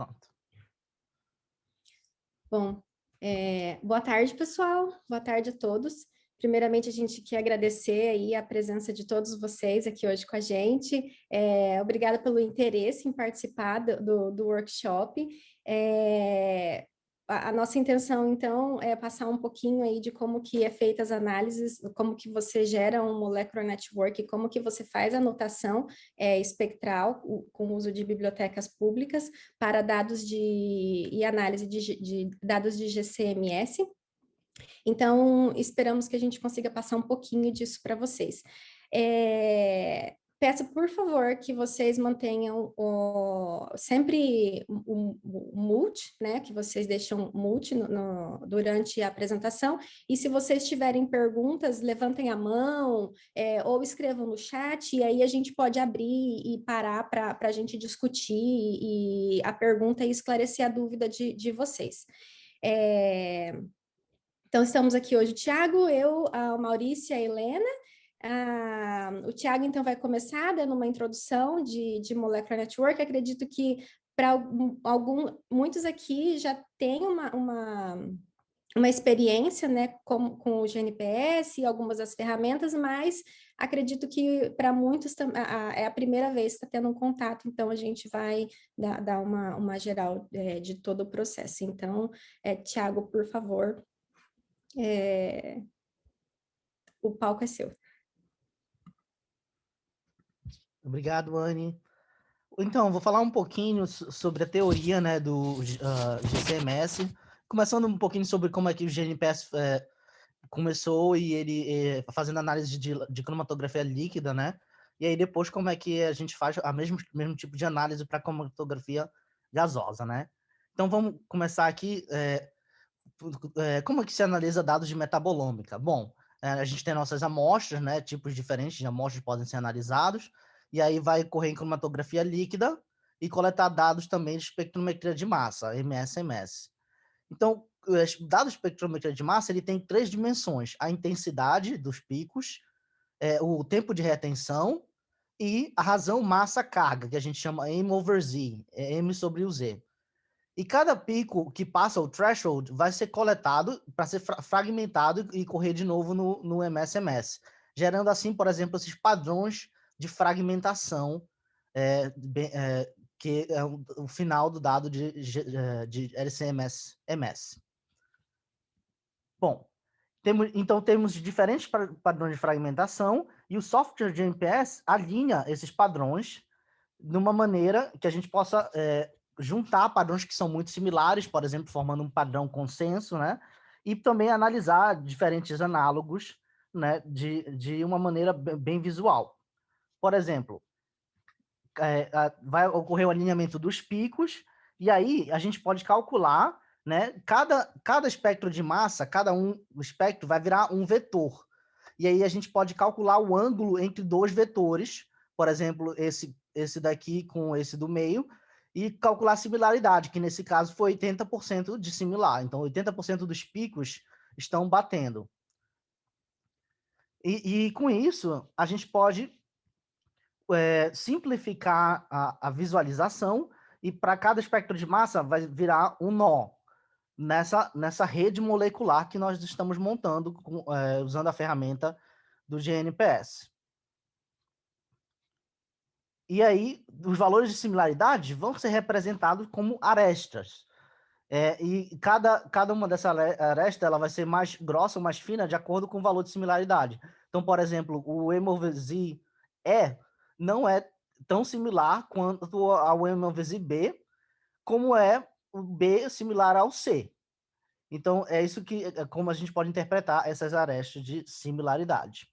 Pronto. Bom, boa tarde, pessoal. Boa tarde a todos. Primeiramente, a gente quer agradecer aí a presença de todos vocês aqui hoje com a gente. Obrigada pelo interesse em participar do workshop. A nossa intenção, então, é passar um pouquinho aí de como que é feita as análises, como que você gera um molecular network, como que você faz a anotação espectral com o uso de bibliotecas públicas para dados e análise de dados de GCMS. Então, esperamos que a gente consiga passar um pouquinho disso para vocês. Peço, por favor, que vocês mantenham sempre o mute, né? Que vocês deixam mute durante a apresentação. E se vocês tiverem perguntas, levantem a mão ou escrevam no chat, e aí a gente pode abrir e parar para a gente discutir e a pergunta e esclarecer a dúvida de vocês. Então, estamos aqui hoje o Tiago, eu, a Maurícia e a Helena. O Tiago, então, vai começar dando uma introdução de Molecular Network. Acredito que para muitos aqui já tem uma experiência, né, com o GNPS e algumas das ferramentas, mas acredito que para muitos é a primeira vez que está tendo um contato, então a gente vai dar uma geral de todo o processo. Então, Tiago, por favor. O palco é seu. Obrigado, Anne. Então, vou falar um pouquinho sobre a teoria, né, do GCMS, começando um pouquinho sobre como é que o GNPS começou e ele fazendo análise de cromatografia líquida, né? E aí depois como é que a gente faz o mesmo tipo de análise para cromatografia gasosa, né? Então vamos começar aqui. Como é que se analisa dados de metabolômica? Bom, a gente tem nossas amostras, né? Tipos diferentes de amostras podem ser analisados, e aí vai correr em cromatografia líquida e coletar dados também de espectrometria de massa, MS-MS. Então, dados de espectrometria de massa, ele tem 3 dimensões: a intensidade dos picos, o tempo de retenção e a razão massa-carga, que a gente chama M over Z, M sobre o Z. E cada pico que passa o threshold vai ser coletado para ser fragmentado e correr de novo no MS-MS, gerando assim, por exemplo, esses padrões de fragmentação, que é o final do dado de LC-MS. Bom, temos diferentes padrões de fragmentação e o software de NPS alinha esses padrões de uma maneira que a gente possa juntar padrões que são muito similares, por exemplo, formando um padrão consenso, né? E também analisar diferentes análogos, né, de uma maneira bem visual. Por exemplo, vai ocorrer o alinhamento dos picos, e aí a gente pode calcular, né, cada espectro de massa, o espectro vai virar um vetor. E aí a gente pode calcular o ângulo entre dois vetores, por exemplo, esse daqui com esse do meio, e calcular a similaridade, que nesse caso foi 80% de similar. Então, 80% dos picos estão batendo. E com isso, a gente pode simplificar a visualização, e para cada espectro de massa vai virar um nó nessa rede molecular que nós estamos montando usando a ferramenta do GNPS. E aí, os valores de similaridade vão ser representados como arestas. E cada uma dessas arestas ela vai ser mais grossa ou mais fina de acordo com o valor de similaridade. Então, por exemplo, o M over Z não é tão similar quanto ao M over Z B, como é o B similar ao C. Então, é isso como a gente pode interpretar essas arestas de similaridade.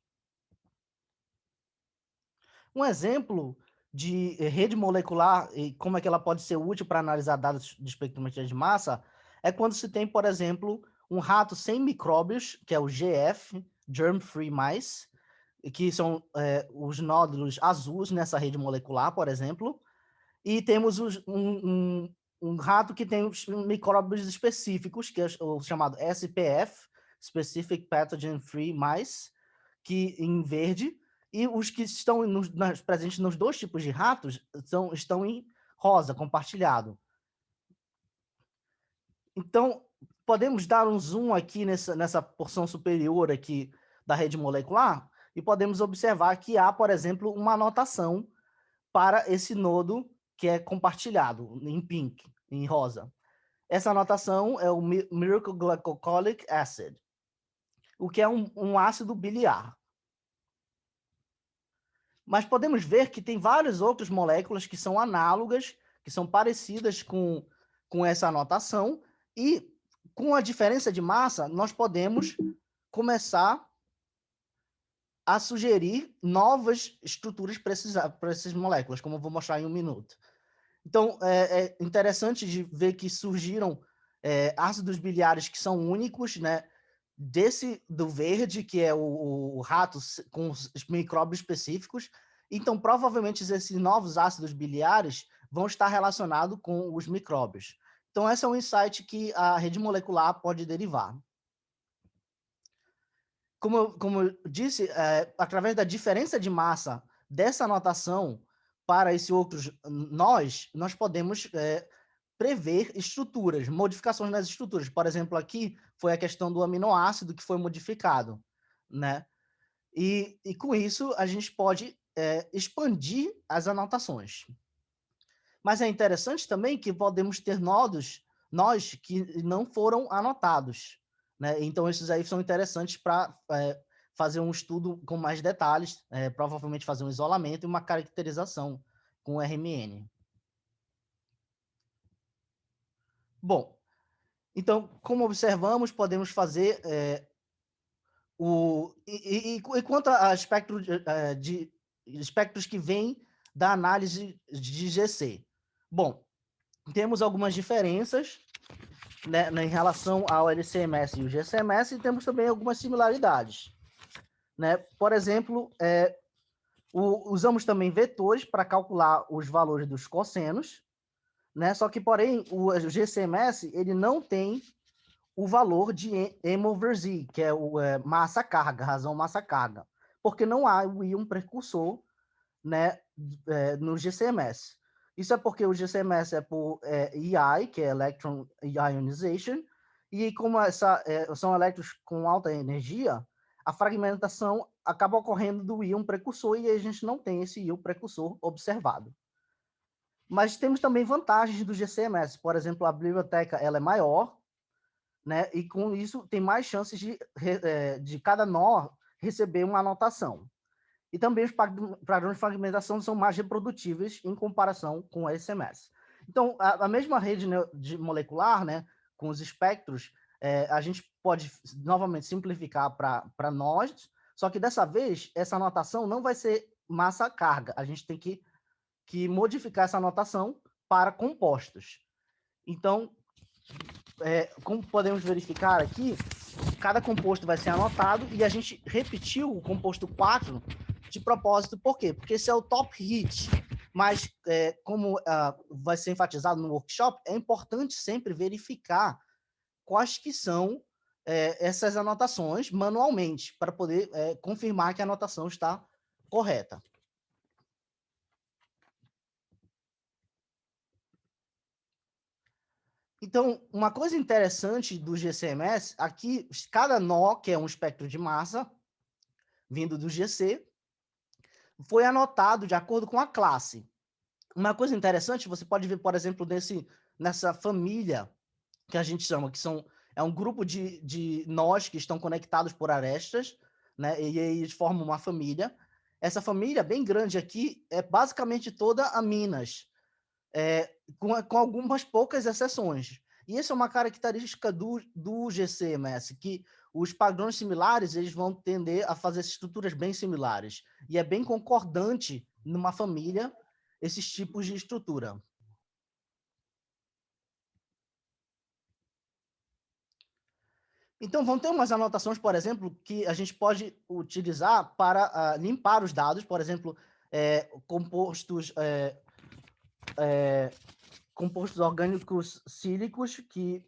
Um exemplo de rede molecular e como é que ela pode ser útil para analisar dados de espectrometria de massa é quando se tem, por exemplo, um rato sem micróbios, que é o GF, Germ Free Mice, que são os nódulos azuis nessa rede molecular, por exemplo, e temos um rato que tem os micróbios específicos, que é o chamado SPF, Specific Pathogen Free Mice, que em verde, e os que estão presentes nos dois tipos de ratos estão em rosa, compartilhado. Então, podemos dar um zoom aqui nessa porção superior aqui da rede molecular e podemos observar que há, por exemplo, uma anotação para esse nodo que é compartilhado em pink, em rosa. Essa anotação é o Miracle Glycolic Acid, o que é um ácido biliar. Mas podemos ver que tem várias outras moléculas que são análogas, que são parecidas com essa anotação, e com a diferença de massa, nós podemos começar a sugerir novas estruturas para essas moléculas, como eu vou mostrar em um minuto. Então, é interessante de ver que surgiram ácidos biliares que são únicos, né? Do verde, que é o rato com os micróbios específicos. Então, provavelmente, esses novos ácidos biliares vão estar relacionados com os micróbios. Então, esse é um insight que a rede molecular pode derivar. Como eu disse, através da diferença de massa dessa anotação para esses outros nós podemos prever estruturas, modificações nas estruturas. Por exemplo, aqui foi a questão do aminoácido que foi modificado, né? E com isso, a gente pode expandir as anotações. Mas é interessante também que podemos ter nós que não foram anotados, né? Então, esses aí são interessantes para fazer um estudo com mais detalhes, provavelmente fazer um isolamento e uma caracterização com RMN. Bom, então, como observamos, podemos fazer e quanto a espectros que vêm da análise de GC. Bom, temos algumas diferenças, né, em relação ao LCMS e o GCMS, e temos também algumas similaridades, né? Por exemplo, usamos também vetores para calcular os valores dos cossenos, né? Só que, porém, o GCMS ele não tem o valor de M over Z, que é o massa-carga, razão massa-carga, porque não há o íon precursor, né, no GCMS. Isso é porque o GCMS é por EI, que é Electron Ionization, e como são elétrons com alta energia, a fragmentação acaba ocorrendo do íon precursor e a gente não tem esse íon precursor observado. Mas temos também vantagens do GCMS. Por exemplo, a biblioteca ela é maior, né? E com isso tem mais chances de cada nó receber uma anotação. E também os padrões de fragmentação são mais reprodutíveis em comparação com o SMS. Então, a mesma rede molecular, né, com os espectros, a gente pode novamente simplificar para nós, só que dessa vez essa anotação não vai ser massa-carga. A gente tem que modificar essa anotação para compostos. Então, como podemos verificar aqui, cada composto vai ser anotado e a gente repetiu o composto 4 de propósito. Por quê? Porque esse é o top hit. Mas, como vai ser enfatizado no workshop, é importante sempre verificar quais que são essas anotações manualmente, para poder confirmar que a anotação está correta. Então, uma coisa interessante do GCMS, aqui, cada nó, que é um espectro de massa, vindo do GC, foi anotado de acordo com a classe. Uma coisa interessante, você pode ver, por exemplo, nessa família, que a gente chama, é um grupo de nós que estão conectados por arestas, né? E aí eles formam uma família. Essa família bem grande aqui é basicamente toda aminas, com algumas poucas exceções. E essa é uma característica do GCMS, que os padrões similares eles vão tender a fazer estruturas bem similares. E é bem concordante numa família esses tipos de estrutura. Então, vão ter umas anotações, por exemplo, que a gente pode utilizar para limpar os dados, por exemplo, compostos orgânicos sílicos que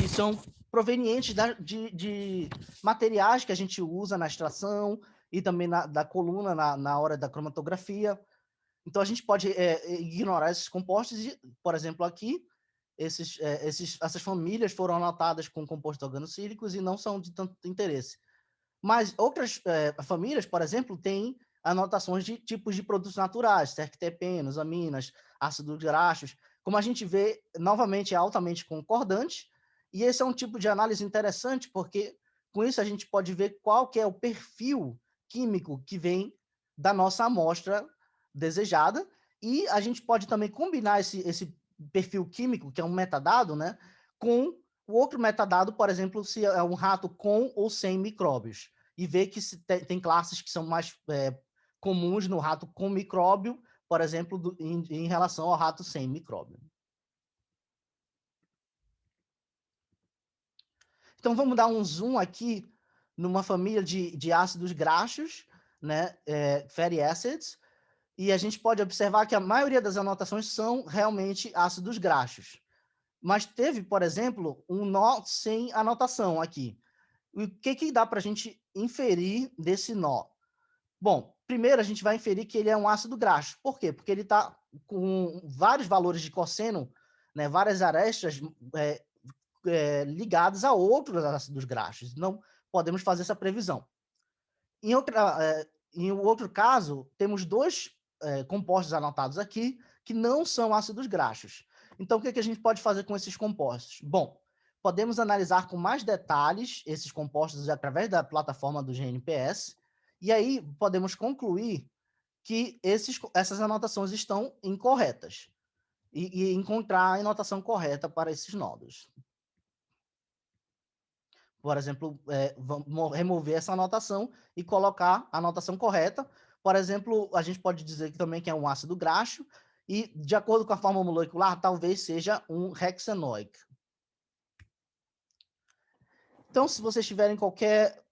são provenientes de materiais que a gente usa na extração e também da coluna na hora da cromatografia. Então, a gente pode ignorar esses compostos e, por exemplo, aqui, essas famílias foram anotadas com compostos organocílicos e não são de tanto interesse. Mas outras famílias, por exemplo, têm anotações de tipos de produtos naturais, terpenos, aminas, ácidos graxos. Como a gente vê, novamente, é altamente concordante, e esse é um tipo de análise interessante, porque com isso a gente pode ver qual que é o perfil químico que vem da nossa amostra desejada, e a gente pode também combinar esse perfil químico, que é um metadado, né, com o outro metadado, por exemplo, se é um rato com ou sem micróbios, e ver que tem classes que são mais comuns no rato com micróbio, por exemplo, em relação ao rato sem micróbio. Então, vamos dar um zoom aqui numa família de ácidos graxos, né, fatty acids, e a gente pode observar que a maioria das anotações são realmente ácidos graxos. Mas teve, por exemplo, um nó sem anotação aqui. O que dá para a gente inferir desse nó? Bom, primeiro a gente vai inferir que ele é um ácido graxo. Por quê? Porque ele está com vários valores de cosseno, né, várias arestas ligadas a outros ácidos graxos. Não podemos fazer essa previsão. Em outro caso, temos dois compostos anotados aqui que não são ácidos graxos. Então, o que a gente pode fazer com esses compostos? Bom, podemos analisar com mais detalhes esses compostos através da plataforma do GNPS, e aí podemos concluir que essas anotações estão incorretas e encontrar a anotação correta para esses nódulos. Por exemplo, vamos remover essa anotação e colocar a anotação correta. Por exemplo, a gente pode dizer que também que é um ácido graxo e, de acordo com a forma molecular, talvez seja um hexanoic. Então, se vocês tiverem qualquer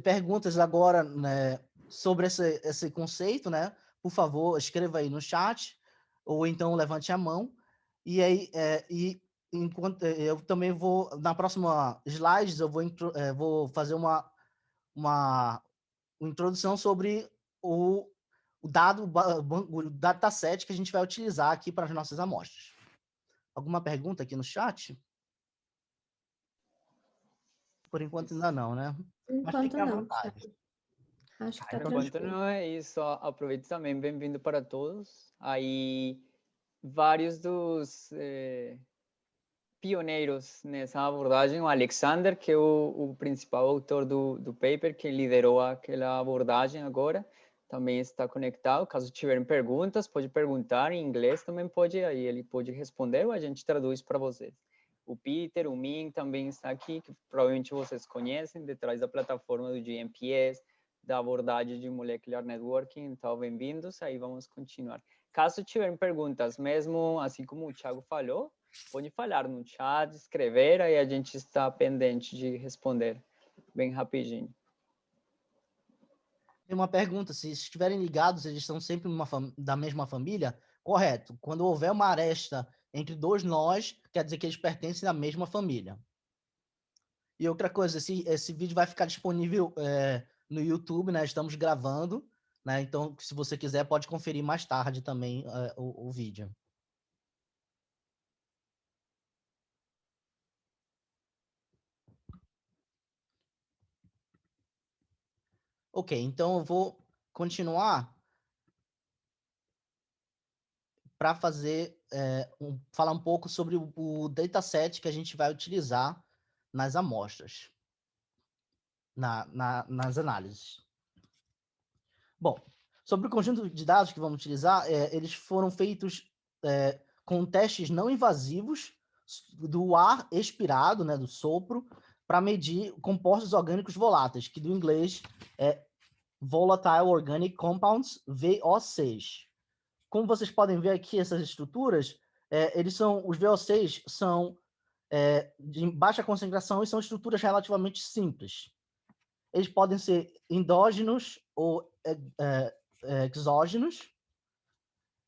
perguntas agora, né, sobre esse conceito, né, por favor, escreva aí no chat ou então levante a mão. E aí, enquanto eu também vou, na próxima slides, eu vou fazer uma introdução sobre o dataset que a gente vai utilizar aqui para as nossas amostras. Alguma pergunta aqui no chat? Por enquanto ainda não, né? Mas fiquem à vontade. Acho que está tranquilo. Enquanto não é isso, aproveito também, bem-vindo para todos. Aí, vários dos pioneiros nessa abordagem, o Alexander, que é o principal autor do paper, que liderou aquela abordagem agora, também está conectado. Caso tiverem perguntas, pode perguntar em inglês, também pode, aí ele pode responder ou a gente traduz para vocês. O Peter, o Min também está aqui, que provavelmente vocês conhecem, detrás da plataforma do GNPS, da abordagem de Molecular Networking. Então, bem-vindos, aí vamos continuar. Caso tiverem perguntas, mesmo assim como o Thiago falou, pode falar no chat, escrever, aí a gente está pendente de responder bem rapidinho. Tem uma pergunta, se estiverem ligados, eles estão sempre da mesma família? Correto. Quando houver uma aresta entre dois nós, quer dizer que eles pertencem à mesma família. E outra coisa, esse vídeo vai ficar disponível no YouTube, né? Estamos gravando, né? Então, se você quiser, pode conferir mais tarde também o vídeo. Ok, então eu vou continuar para falar um pouco sobre o dataset que a gente vai utilizar nas amostras, nas análises. Bom, sobre o conjunto de dados que vamos utilizar, eles foram feitos com testes não invasivos do ar expirado, né, do sopro, para medir compostos orgânicos voláteis, que do inglês é Volatile Organic Compounds, VO6. Como vocês podem ver aqui, essas estruturas, os VO6 são de baixa concentração e são estruturas relativamente simples. Eles podem ser endógenos ou exógenos,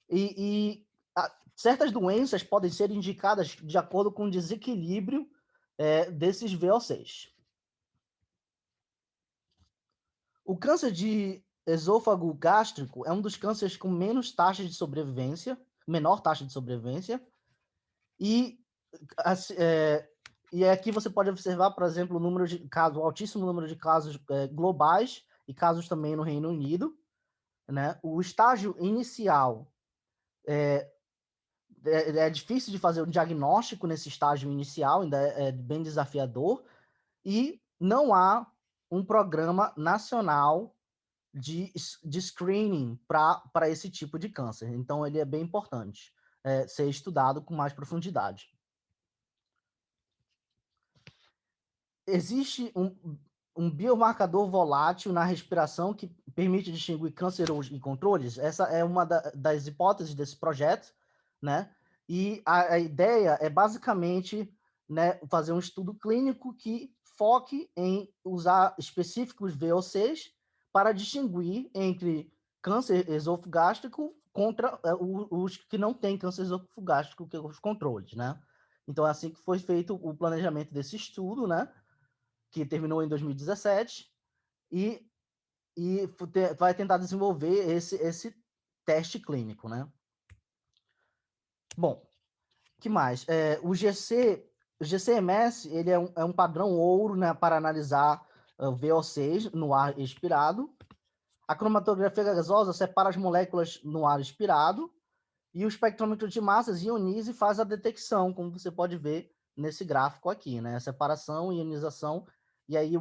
e certas doenças podem ser indicadas de acordo com o desequilíbrio desses VO6. O câncer de esôfago gástrico é um dos cânceres com menor taxa de sobrevivência, E, e aqui você pode observar, por exemplo, o número de casos, o altíssimo número de casos globais e casos também no Reino Unido, né? O estágio inicial é difícil de fazer um diagnóstico nesse estágio inicial, ainda é bem desafiador, e não há um programa nacional de screening para esse tipo de câncer. Então, ele é bem importante ser estudado com mais profundidade. Existe um biomarcador volátil na respiração que permite distinguir cânceres e controles. Essa é uma das hipóteses desse projeto, né? E a ideia é basicamente, né, fazer um estudo clínico que foque em usar específicos VOCs para distinguir entre câncer esofogástrico contra os que não têm câncer esofogástrico, que são os controles, né? Então, é assim que foi feito o planejamento desse estudo, né? Que terminou em 2017, e vai tentar desenvolver esse teste clínico, né? Bom, que mais? O GCMS, ele é um padrão ouro, né, para analisar VOCs no ar expirado. A cromatografia gasosa separa as moléculas no ar expirado, e o espectrômetro de massas ioniza e faz a detecção, como você pode ver nesse gráfico aqui, né? A separação, ionização, e aí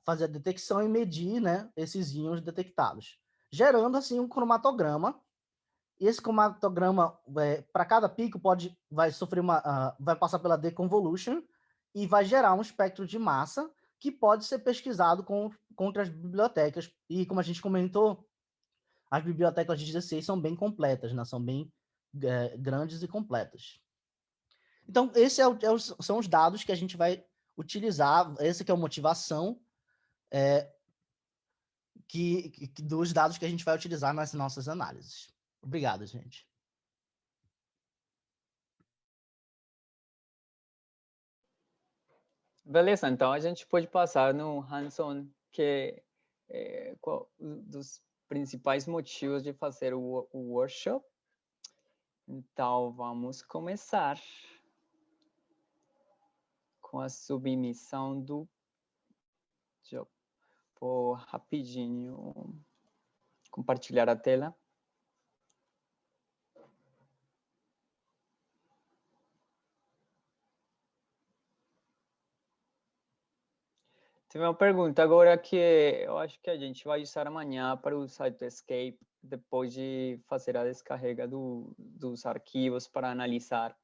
fazer a detecção e medir, né, esses íons detectados, gerando assim um cromatograma. E esse cromatograma, para cada pico, vai passar pela deconvolution e vai gerar um espectro de massa que pode ser pesquisado contra as bibliotecas. E como a gente comentou, as bibliotecas de 16 são bem completas, né? São bem grandes e completas. Então, são os dados que a gente vai utilizar. Essa que é a motivação dos dados que a gente vai utilizar nas nossas análises. Obrigado, gente. Beleza, então a gente pode passar no hands-on, que é qual dos principais motivos de fazer o workshop. Então, vamos começar com a submissão do... Deixa eu pôr rapidinho, compartilhar a tela. Tem uma pergunta agora que eu acho que a gente vai usar amanhã para o Cytoscape, depois de fazer a descarrega dos arquivos para analisar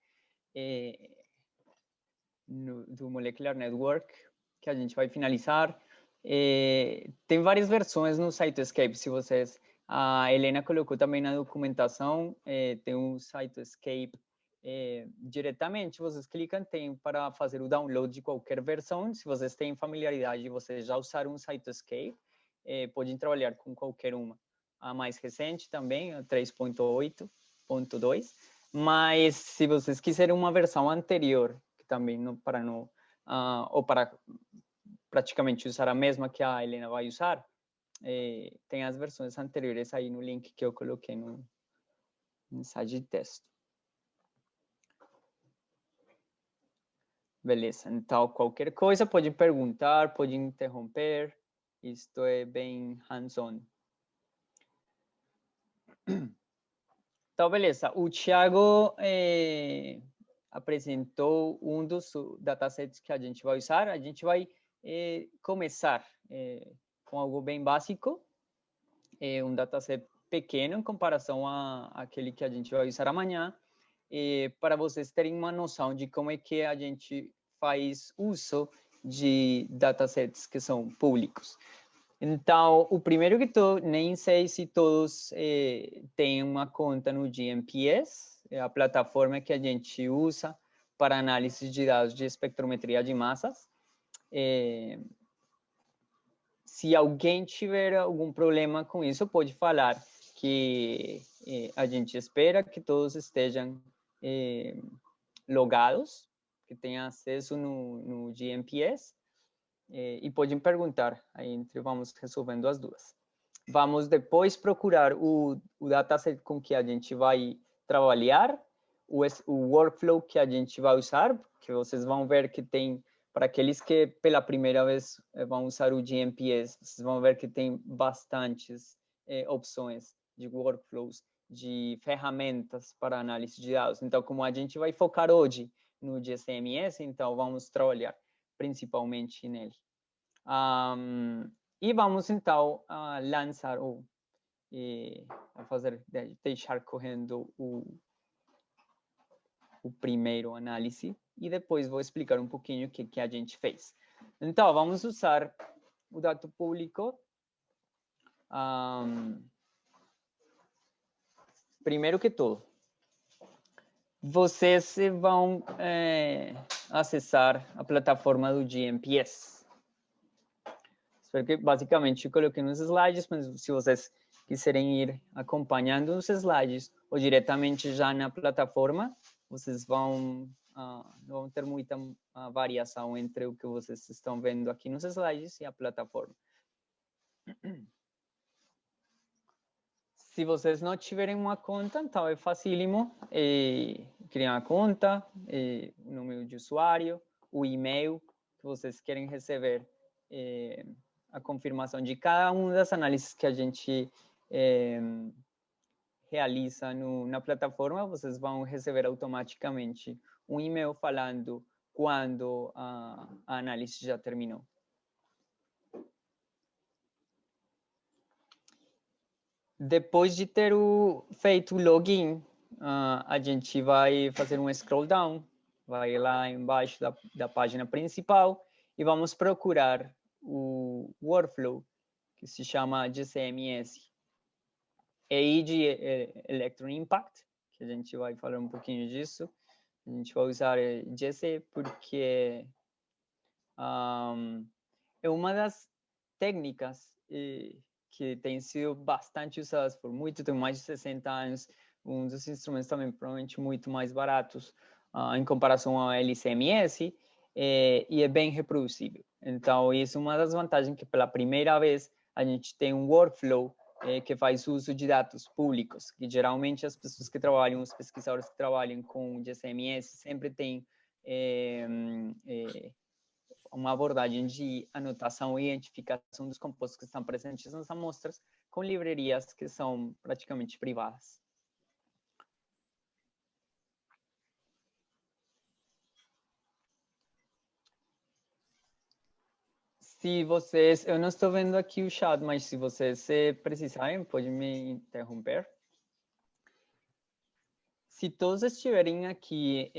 do Molecular Network, que a gente vai finalizar. Tem várias versões no Cytoscape, se vocês... A Helena colocou também na documentação, tem um Cytoscape diretamente, vocês clicam, tem para fazer o download de qualquer versão. Se vocês têm familiaridade, vocês já usaram um Cytoscape, podem trabalhar com qualquer uma. A mais recente também, a 3.8.2, mas se vocês quiserem uma versão anterior, que também ou para praticamente usar a mesma que a Helena vai usar, tem as versões anteriores aí no link que eu coloquei no mensagem de texto. Beleza, então qualquer coisa pode perguntar, pode interromper, isto é bem hands-on. Então, beleza, o Thiago apresentou um dos datasets que a gente vai usar. A gente vai começar com algo bem básico, um dataset pequeno em comparação àquele que a gente vai usar amanhã, para vocês terem uma noção de como é que a gente faz uso de datasets que são públicos. Então, o primeiro que nem sei se todos têm uma conta no GMPS, é a plataforma que a gente usa para análise de dados de espectrometria de massas. Se alguém tiver algum problema com isso, pode falar que a gente espera que todos estejam logados, que tenham acesso no GMPS, e podem perguntar, aí vamos resolvendo as duas. Vamos depois procurar o dataset com que a gente vai trabalhar, o workflow que a gente vai usar, que vocês vão ver que tem, para aqueles que pela primeira vez vão usar o GMPS, vocês vão ver que tem bastantes opções de workflows, de ferramentas para análise de dados. Então, como a gente vai focar hoje no GCMS, então vamos trabalhar principalmente nele. E vamos então lançar deixar correndo o primeiro análise e depois vou explicar um pouquinho o que a gente fez. Então, vamos usar o dado público. Primeiro que tudo, vocês vão acessar a plataforma do GMPS. Espero que basicamente eu coloquei nos slides, mas se vocês quiserem ir acompanhando os slides ou diretamente já na plataforma, vocês não vão ter muita variação entre o que vocês estão vendo aqui nos slides e a plataforma. Se vocês não tiverem uma conta, então é facílimo criar uma conta, o número de usuário, o e-mail que vocês querem receber, a confirmação de cada uma das análises que a gente realiza na plataforma, vocês vão receber automaticamente um e-mail falando quando a análise já terminou. Depois de ter feito o login, a gente vai fazer um scroll down, vai lá embaixo da página principal e vamos procurar o workflow que se chama GCMS. Age Electron Impact, que a gente vai falar um pouquinho disso. A gente vai usar GC porque é uma das técnicas que tem sido bastante usadas por muito tempo, mais de 60 anos, um dos instrumentos também provavelmente muito mais baratos em comparação ao LCMS, e é bem reproduzível. Então, isso é uma das vantagens, que pela primeira vez a gente tem um workflow que faz uso de dados públicos, que geralmente as pessoas que trabalham, os pesquisadores que trabalham com GCMS sempre têm uma abordagem de anotação e identificação dos compostos que estão presentes nas amostras com livrarias que são praticamente privadas. Se vocês, eu não estou vendo aqui o chat, mas se vocês precisarem, pode me interromper. Se todos estiverem aqui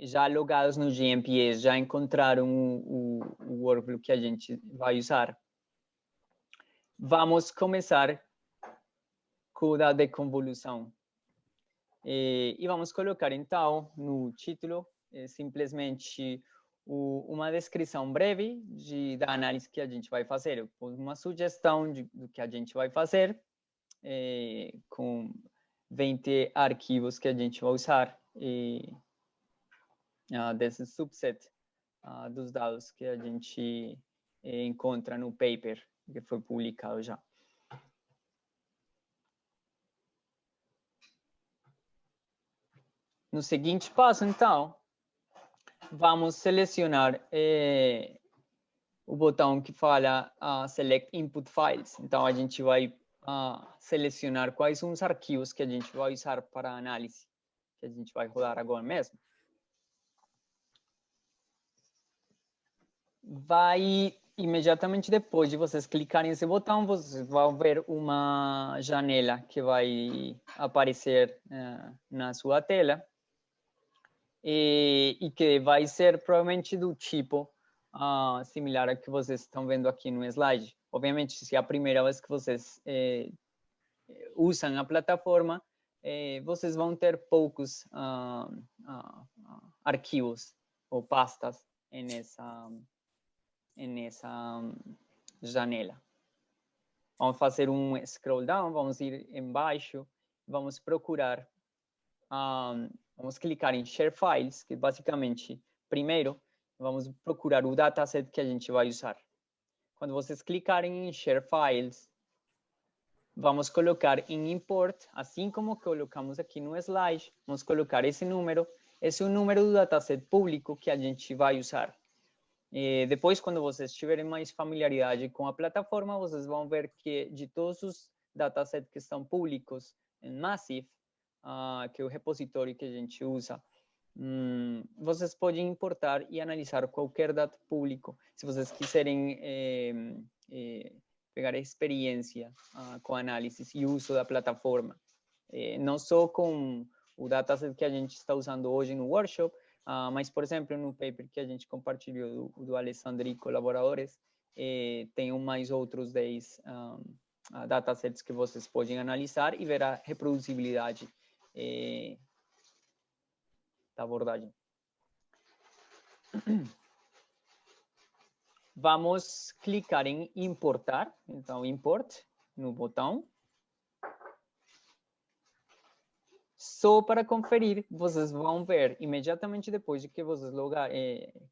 já logados no GMPS, já encontraram o workflow que a gente vai usar, vamos começar com o da deconvolução. E vamos colocar, então, no título, simplesmente uma descrição breve da análise que a gente vai fazer. Uma sugestão do que a gente vai fazer, com 20 arquivos que a gente vai usar desse subset dos dados que a gente encontra no paper que foi publicado já. No seguinte passo, então, vamos selecionar o botão que fala Select Input Files. Então, a gente vai selecionar quais são os arquivos que a gente vai usar para a análise, que a gente vai rodar agora mesmo. Imediatamente depois de vocês clicarem nesse botão, vocês vão ver uma janela que vai aparecer na sua tela e que vai ser provavelmente do tipo similar a que vocês estão vendo aqui no slide. Obviamente, se é a primeira vez que vocês usam a plataforma, vocês vão ter poucos arquivos ou pastas nessa janela. Vamos fazer um scroll down, vamos ir embaixo, vamos procurar, vamos clicar em Share Files, que basicamente, primeiro, vamos procurar o dataset que a gente vai usar. Quando vocês clicarem em Share Files, vamos colocar em import, assim como colocamos aqui no slide, vamos colocar esse número. Esse é o número do dataset público que a gente vai usar. Depois, quando vocês tiverem mais familiaridade com a plataforma, vocês vão ver que de todos os datasets que estão públicos em Massive, que é o repositório que a gente usa, vocês podem importar e analisar qualquer dado público. Se vocês quiserem pegar a experiência com análise e uso da plataforma, não só com o dataset que a gente está usando hoje no workshop, mas, por exemplo, no paper que a gente compartilhou do Alexander e colaboradores, tem mais outros 10 datasets que vocês podem analisar e ver a reproduzibilidade da abordagem. Vamos clicar em importar, então import no botão. Só para conferir, vocês vão ver imediatamente depois de que vocês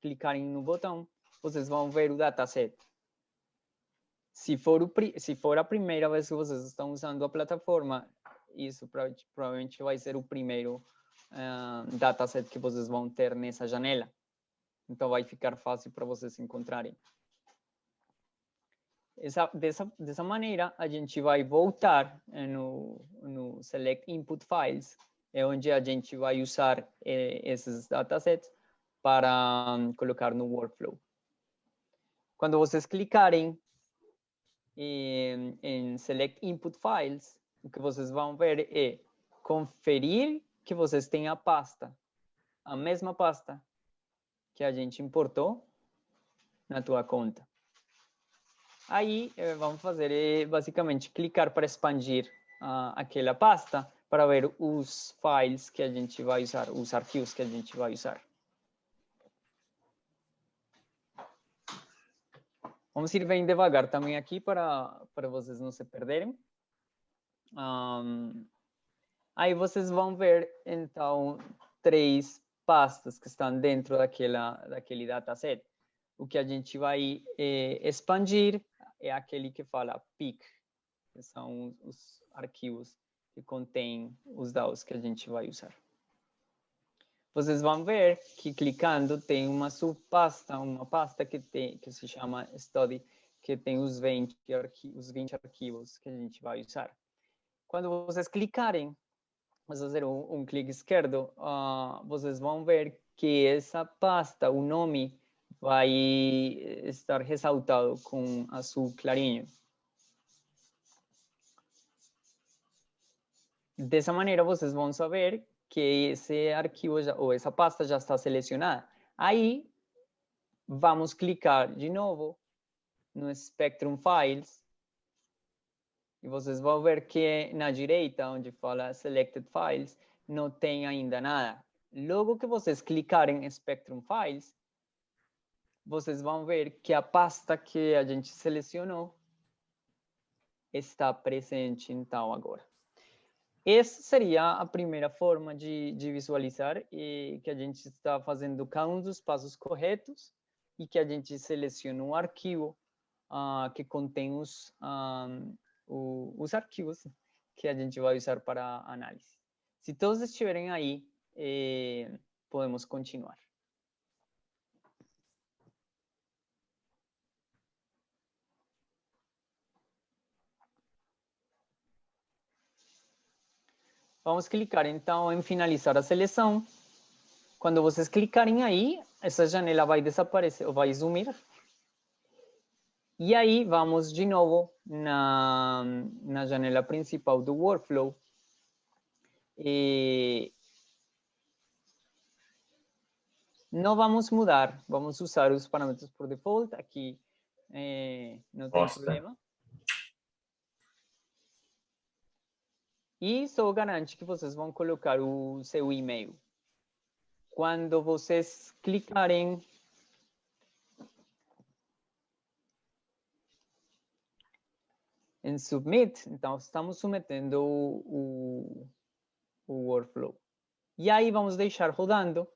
clicarem no botão, vocês vão ver o dataset. Se for a primeira vez que vocês estão usando a plataforma, isso provavelmente vai ser o primeiro dataset que vocês vão ter nessa janela. Então vai ficar fácil para vocês encontrarem. Dessa maneira, a gente vai voltar no Select Input Files, é onde a gente vai usar esses datasets para colocar no workflow. Quando vocês clicarem em Select Input Files, o que vocês vão ver é conferir que vocês têm a mesma pasta que a gente importou na tua conta. Aí, vamos fazer basicamente clicar para expandir aquela pasta para ver os files que a gente vai usar, os arquivos que a gente vai usar. Vamos ir bem devagar também aqui para vocês não se perderem. Aí vocês vão ver, então, 3 pastas que estão dentro daquele dataset. O que a gente vai expandir é aquele que fala PIC, que são os arquivos que contêm os dados que a gente vai usar. Vocês vão ver que clicando tem uma subpasta, uma pasta que se chama Study, que tem os 20 arquivos que a gente vai usar. Quando vocês clicarem, vocês fazer um clique esquerdo, vocês vão ver que essa pasta, o nome, vai estar ressaltado com azul clarinho. Dessa maneira, vocês vão saber que esse arquivo ou essa pasta já está selecionada. Aí, vamos clicar de novo no Spectrum Files. E vocês vão ver que na direita, onde fala Selected Files, não tem ainda nada. Logo que vocês clicarem em Spectrum Files, vocês vão ver que a pasta que a gente selecionou está presente, então, agora. Essa seria a primeira forma de visualizar e que a gente está fazendo cada um dos passos corretos e que a gente seleciona um arquivo que contém os arquivos que a gente vai usar para análise. Se todos estiverem aí, podemos continuar. Vamos clicar, então, em finalizar a seleção. Quando vocês clicarem aí, essa janela vai desaparecer, ou vai sumir. E aí, vamos de novo na janela principal do workflow. Não vamos mudar, vamos usar os parâmetros por default. Aqui não tem problema. E só garante que vocês vão colocar o seu e-mail. Quando vocês clicarem em Submit, então estamos submetendo o workflow. E aí vamos deixar rodando.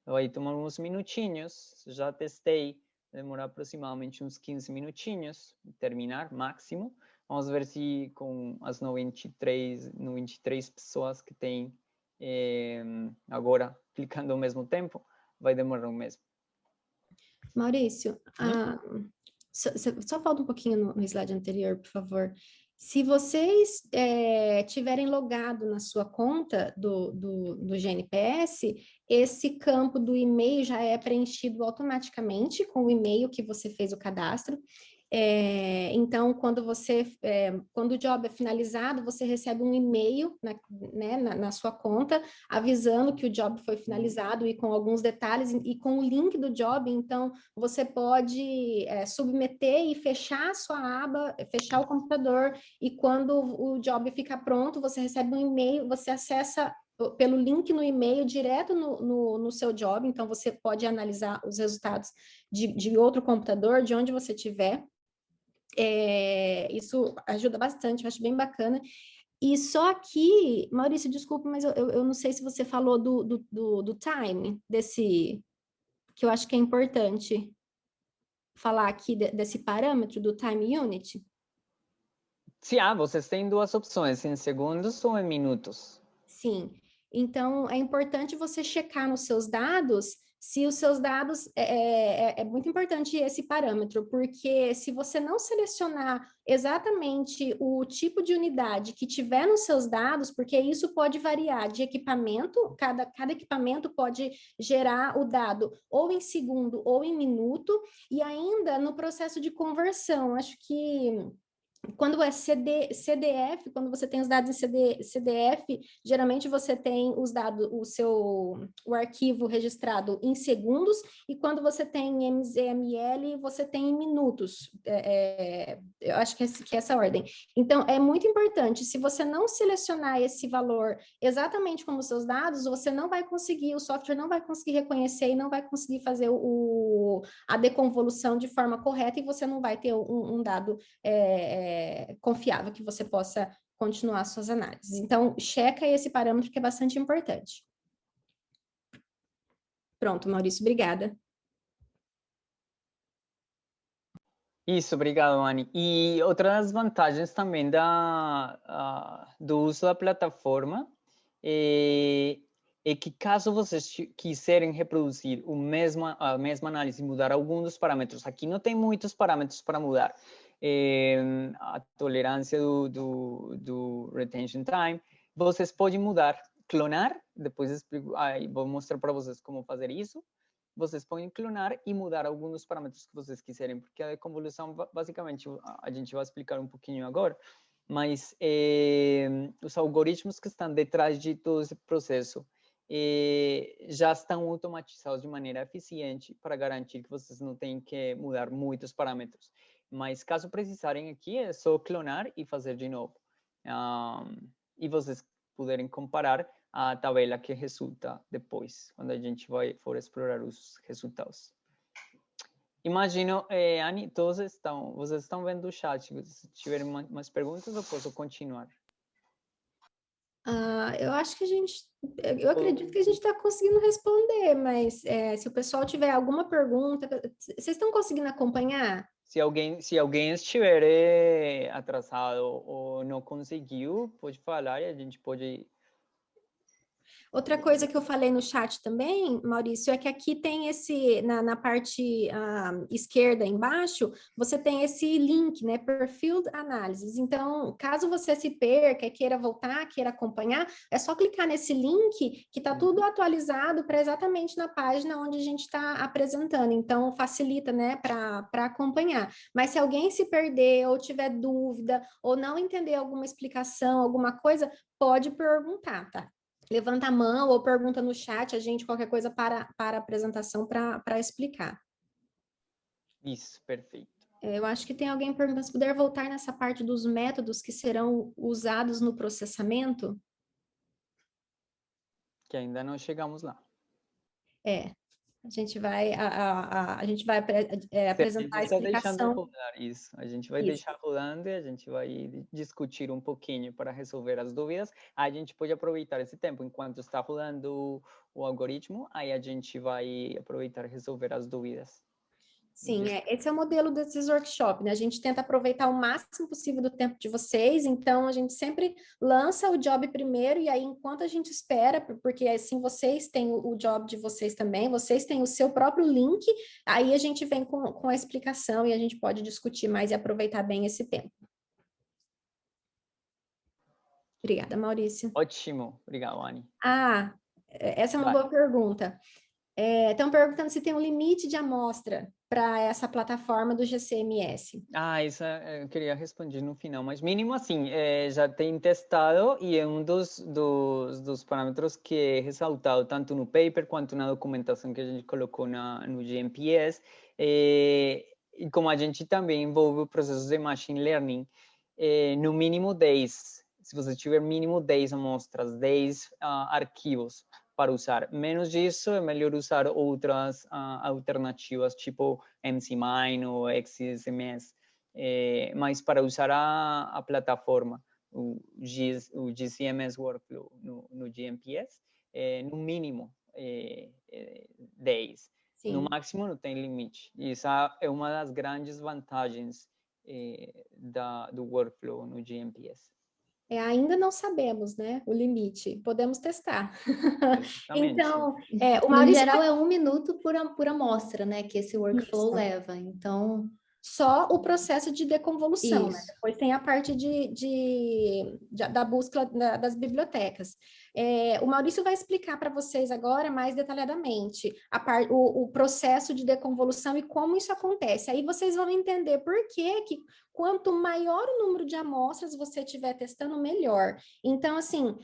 Vai tomar uns minutinhos. Já testei, demora aproximadamente uns 15 minutinhos, terminar máximo. Vamos ver se com as 93 pessoas que tem agora clicando ao mesmo tempo, vai demorar um mês. Maurício, só falta um pouquinho no slide anterior, por favor. Se vocês tiverem logado na sua conta do GNPS, esse campo do e-mail já é preenchido automaticamente com o e-mail que você fez o cadastro. Então, quando o job é finalizado, você recebe um e-mail na sua conta, avisando que o job foi finalizado e com alguns detalhes e com o link do job. Então, você pode submeter e fechar a sua aba, fechar o computador, e quando o job ficar pronto, você recebe um e-mail, você acessa pelo link no e-mail direto no seu job. Então, você pode analisar os resultados de outro computador, de onde você estiver. Isso ajuda bastante, eu acho bem bacana. E só aqui, Maurício, desculpa, mas eu não sei se você falou do time, que eu acho que é importante falar aqui desse parâmetro do time unit. Sim, vocês têm duas opções, em segundos ou em minutos. Sim, então é importante você checar nos seus dados se os seus dados, é muito importante esse parâmetro, porque se você não selecionar exatamente o tipo de unidade que tiver nos seus dados, porque isso pode variar de equipamento, cada equipamento pode gerar o dado ou em segundo ou em minuto, e ainda no processo de conversão, acho que quando é CDF, quando você tem os dados em CDF, geralmente você tem os dados, o arquivo registrado em segundos, e quando você tem em XML, você tem em minutos. Eu acho que é essa ordem. Então, é muito importante, se você não selecionar esse valor exatamente como os seus dados, você não vai conseguir, o software não vai conseguir reconhecer e não vai conseguir fazer a deconvolução de forma correta, e você não vai ter um dado confiável que você possa continuar suas análises. Então, checa esse parâmetro que é bastante importante. Pronto, Maurício, obrigada. Isso, obrigado, Anny. E outra das vantagens também do uso da plataforma é que caso vocês quiserem reproduzir a mesma análise e mudar alguns dos parâmetros, aqui não tem muitos parâmetros para mudar, a tolerância do retention time, vocês podem mudar, clonar, depois explico, vou mostrar para vocês como fazer isso. Vocês podem clonar e mudar alguns dos parâmetros que vocês quiserem, porque a convolução, basicamente, a gente vai explicar um pouquinho agora, mas os algoritmos que estão detrás de todo esse processo já estão automatizados de maneira eficiente para garantir que vocês não tenham que mudar muitos parâmetros. Mas caso precisarem aqui, é só clonar e fazer de novo. E vocês puderem comparar a tabela que resulta depois, quando a gente for explorar os resultados. Imagino, Anny, vocês estão vendo o chat. Se tiverem mais perguntas, eu posso continuar. Eu acho que eu acredito que a gente está conseguindo responder, mas se o pessoal tiver alguma pergunta, vocês estão conseguindo acompanhar? Se alguém estiver atrasado ou não conseguiu, pode falar e a gente pode... Outra coisa que eu falei no chat também, Maurício, é que aqui tem na parte esquerda embaixo, você tem esse link, né, Perfil Análises. Então, caso você se perca e queira voltar, queira acompanhar, é só clicar nesse link que está tudo atualizado para exatamente na página onde a gente está apresentando. Então, facilita, né, para acompanhar. Mas se alguém se perder ou tiver dúvida ou não entender alguma explicação, alguma coisa, pode perguntar, tá? Levanta a mão ou pergunta no chat, a gente qualquer coisa para a apresentação para explicar. Isso, perfeito. Eu acho que tem alguém perguntando se puder voltar nessa parte dos métodos que serão usados no processamento. Que ainda não chegamos lá. A gente vai apresentar a Deixando explicação. rodar isso. A gente vai deixar rodando e a gente vai discutir um pouquinho para resolver as dúvidas. A gente pode aproveitar esse tempo enquanto está rodando o algoritmo, aí a gente vai aproveitar e resolver as dúvidas. Sim, esse é o modelo desses workshops, né? A gente tenta aproveitar o máximo possível do tempo de vocês, então a gente sempre lança o job primeiro, e aí enquanto a gente espera, porque assim vocês têm o job de vocês também, vocês têm o seu próprio link, aí a gente vem com a explicação e a gente pode discutir mais e aproveitar bem esse tempo. Obrigada, Maurício. Ótimo, obrigado, Anny. Essa é uma boa pergunta. Estão perguntando se tem um limite de amostra para essa plataforma do GCMS. Isso eu queria responder no final, mas mínimo assim, já tem testado e é um dos parâmetros que é ressaltado tanto no paper quanto na documentação que a gente colocou no GMPS, e como a gente também envolve processos de machine learning, no mínimo 10, se você tiver mínimo 10 amostras, 10 arquivos para usar. Menos disso, é melhor usar outras alternativas, tipo MCMine ou XSMS. Mas para usar a plataforma, o GCMS Workflow no GMPS, no mínimo 10. Sim. No máximo não tem limite. E essa é uma das grandes vantagens do workflow no GMPS. Ainda não sabemos, né, o limite. Podemos testar. Então, no geral é 1 minuto por amostra, né, que esse workflow leva. Então, só o processo de deconvolução, né? Depois tem a parte da busca das bibliotecas. O Maurício vai explicar para vocês agora mais detalhadamente o processo de deconvolução e como isso acontece. Aí vocês vão entender por que quanto maior o número de amostras você estiver testando, melhor. Então, assim,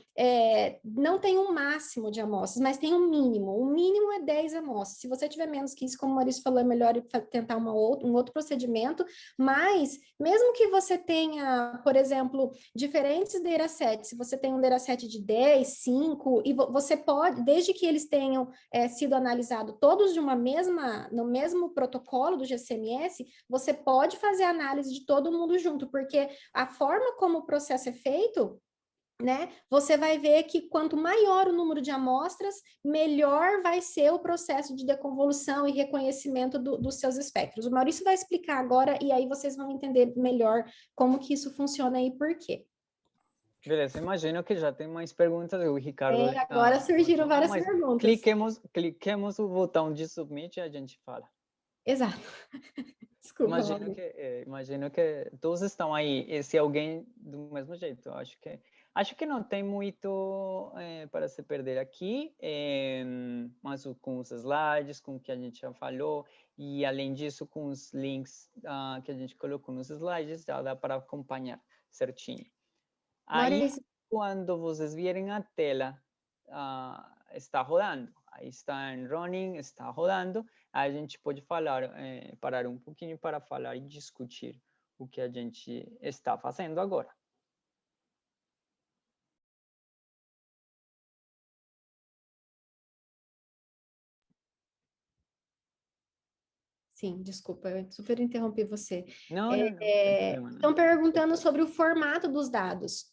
não tem um máximo de amostras, mas tem um mínimo. O mínimo é 10 amostras. Se você tiver menos que isso, como o Maurício falou, é melhor tentar um outro procedimento, mas mesmo que você tenha, por exemplo, diferentes datasets, se você tem um dataset de 10, 5, e você pode, desde que eles tenham sido analisados todos no mesmo protocolo do GCMS, você pode fazer análise de todo mundo junto, porque a forma como o processo é feito, né, você vai ver que quanto maior o número de amostras, melhor vai ser o processo de deconvolução e reconhecimento dos seus espectros. O Maurício vai explicar agora, e aí vocês vão entender melhor como que isso funciona e por quê. Beleza, imagino que já tem mais perguntas. O Ricardo... agora surgiram várias perguntas. Cliquemos o botão de submit e a gente fala. Exato. Desculpa. Imagino que todos estão aí. E se alguém do mesmo jeito, acho que não tem muito para se perder aqui, mas com os slides, com o que a gente já falou, e além disso, com os links que a gente colocou nos slides, já dá para acompanhar certinho. Aí, quando vocês virem a tela, está rodando. Aí está em running, está rodando. Aí a gente pode parar um pouquinho para falar e discutir o que a gente está fazendo agora. Sim, desculpa, eu super interrompi você. Não. Estão perguntando sobre o formato dos dados.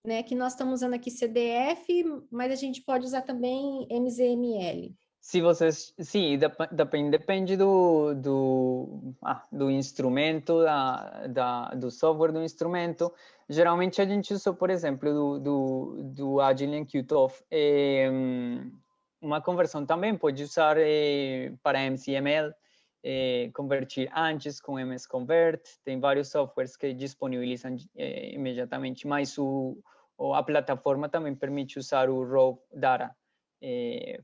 Né, que nós estamos usando aqui CDF, mas a gente pode usar também MZML. Depende do instrumento, do software do instrumento. Geralmente a gente usa, por exemplo, do Agile Qtoph. Uma conversão também pode usar para MCML, convertir antes com MS Convert. Tem vários softwares que disponibilizam imediatamente, mas a plataforma também permite usar o Raw Data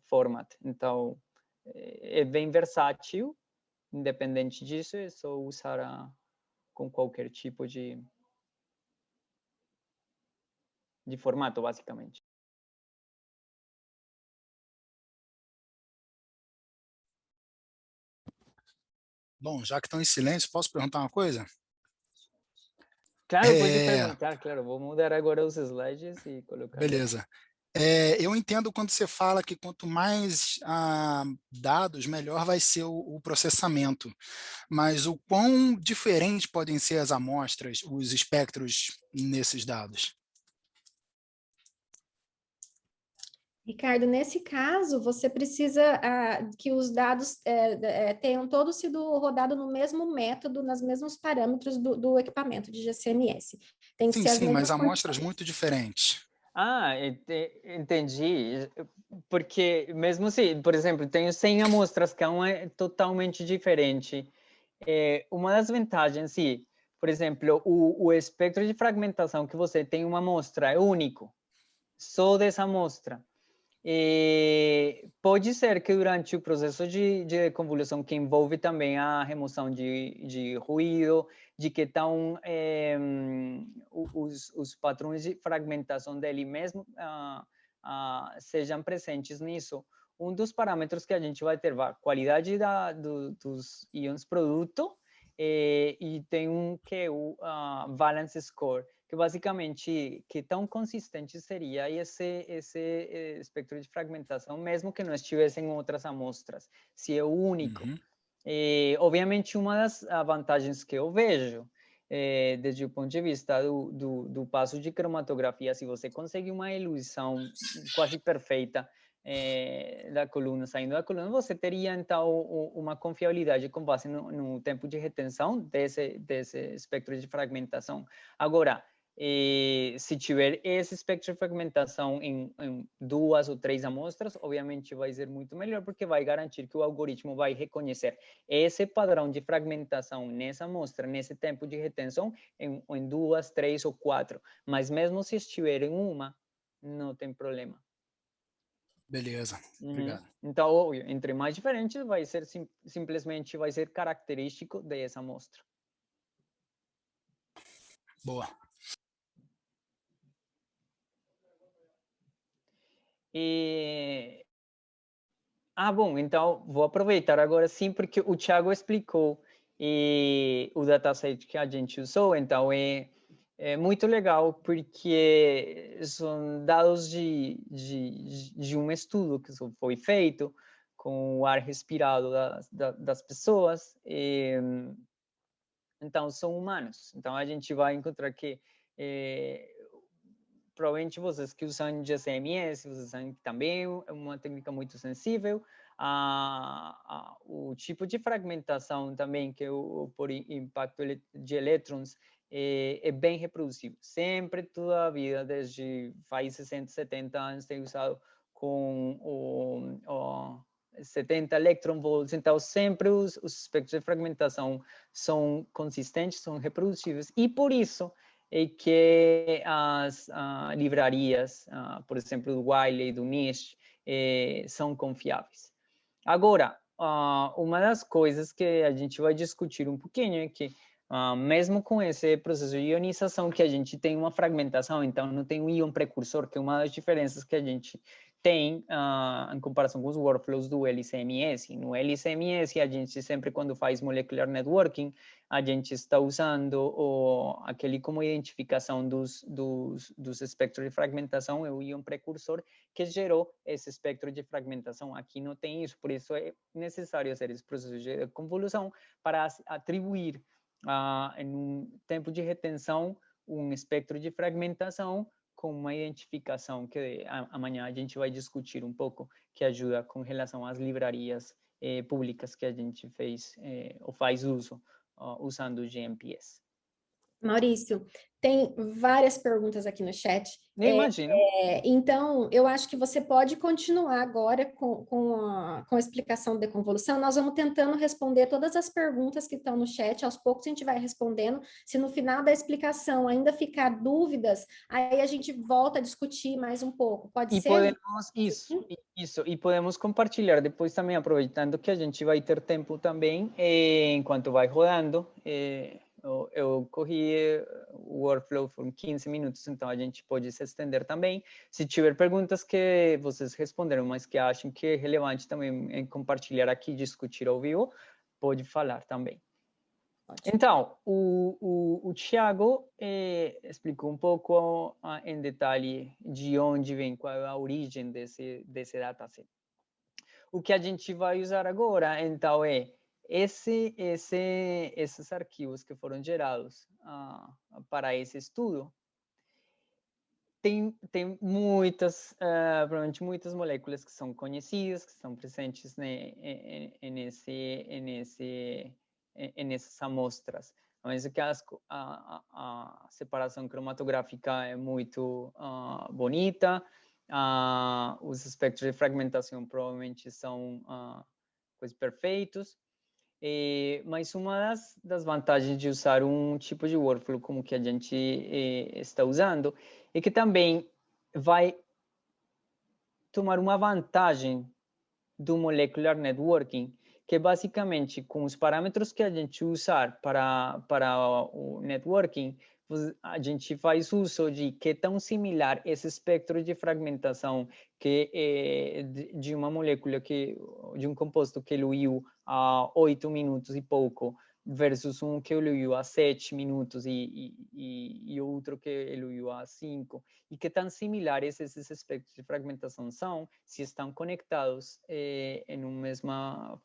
format. Então, é bem versátil. Independente disso, é só usar com qualquer tipo de formato, basicamente. Bom, já que estão em silêncio, posso perguntar uma coisa? Claro, pode perguntar, claro. Vou mudar agora os slides e colocar... Beleza. Eu entendo quando você fala que quanto mais dados, melhor vai ser o processamento. Mas o quão diferentes podem ser as amostras, os espectros nesses dados? Ricardo, nesse caso, você precisa que os dados tenham todos sido rodados no mesmo método, nos mesmos parâmetros do equipamento de GCMS. Tem que Sim, ser as sim, mas mesmas amostras condições. muito diferentes. Entendi. Porque mesmo se, por exemplo, tenho 100 amostras, cada uma é totalmente diferente. Uma das vantagens, sim, por exemplo, o espectro de fragmentação que você tem uma amostra é único, só dessa amostra. Pode ser que durante o processo de convolução, que envolve também a remoção de ruído, de que estão os padrões de fragmentação dele mesmo sejam presentes nisso. Um dos parâmetros que a gente vai ter a qualidade dos íons produto e tem que é o balance score, que basicamente que tão consistente seria esse espectro de fragmentação, mesmo que não estivessem outras amostras, se é o único. Uhum. Obviamente, uma das vantagens que eu vejo, desde o ponto de vista do passo de cromatografia, se você consegue uma eluição quase perfeita da coluna, saindo da coluna, você teria, então, uma confiabilidade com base no tempo de retenção desse espectro de fragmentação. Agora, se tiver esse espectro de fragmentação em 2 ou 3 amostras, obviamente vai ser muito melhor, porque vai garantir que o algoritmo vai reconhecer esse padrão de fragmentação nessa amostra, nesse tempo de retenção, em 2, 3 ou 4. Mas mesmo se estiver em uma, não tem problema. Beleza, obrigado. Então, entre mais diferentes, vai ser simplesmente vai ser característico dessa amostra. Boa. Bom, então vou aproveitar agora sim, porque o Thiago explicou o dataset que a gente usou, então é muito legal, porque são dados de um estudo que foi feito com o ar respirado das pessoas, então são humanos. Então a gente vai encontrar que provavelmente vocês que usam GCMS, vocês sabem que também é uma técnica muito sensível. O tipo de fragmentação também, que é por impacto de elétrons, é bem reproduzível. Sempre, toda a vida, desde faz 60, 70 anos, tem usado com o 70 electron volts, então sempre os espectros de fragmentação são consistentes, são reproduzíveis, e por isso é que as livrarias, por exemplo, do Wiley e do NIST, são confiáveis. Agora, uma das coisas que a gente vai discutir um pouquinho é que, mesmo com esse processo de ionização, que a gente tem uma fragmentação, então não tem um íon precursor, que é uma das diferenças que a gente tem em comparação com os workflows do LCMS. No LCMS, a gente sempre, quando faz molecular networking, a gente está usando aquele como identificação dos espectros de fragmentação, é o íon precursor, que gerou esse espectro de fragmentação. Aqui não tem isso, por isso é necessário fazer esse processo de convolução para atribuir em um tempo de retenção um espectro de fragmentação com uma identificação que amanhã a gente vai discutir um pouco, que ajuda com relação às livrarias públicas que a gente fez ou faz uso usando o GMPS. Maurício, tem várias perguntas aqui no chat. Nem imagino. Então, eu acho que você pode continuar agora com a explicação da convolução. Nós vamos tentando responder todas as perguntas que estão no chat. Aos poucos a gente vai respondendo. Se no final da explicação ainda ficar dúvidas, aí a gente volta a discutir mais um pouco. Pode ser? Podemos, isso, e podemos compartilhar depois também, aproveitando que a gente vai ter tempo também, enquanto vai rodando. Eu corri o workflow por 15 minutos, então a gente pode se estender também. Se tiver perguntas que vocês responderam, mas que acham que é relevante também em compartilhar aqui, discutir ao vivo, pode falar também. Então, o Thiago explicou um pouco em detalhe de onde vem, qual é a origem desse dataset. O que a gente vai usar agora, então, é esses arquivos que foram gerados para esse estudo tem muitas, provavelmente muitas moléculas que são conhecidas, que estão presentes nessas amostras. Mas que a separação cromatográfica é muito bonita, os espectros de fragmentação provavelmente são quase perfeitos. Mas uma das vantagens de usar um tipo de workflow como que a gente está usando é que também vai tomar uma vantagem do molecular networking, que basicamente com os parâmetros que a gente usar para o networking, a gente faz uso de que é tão similar esse espectro de fragmentação que de uma molécula de um composto que eluiu a 8 minutos e pouco versus um que eluiu a 7 minutos e outro que eluiu a 5, e que tão similares esses espectros de fragmentação são, se estão conectados em uma mesma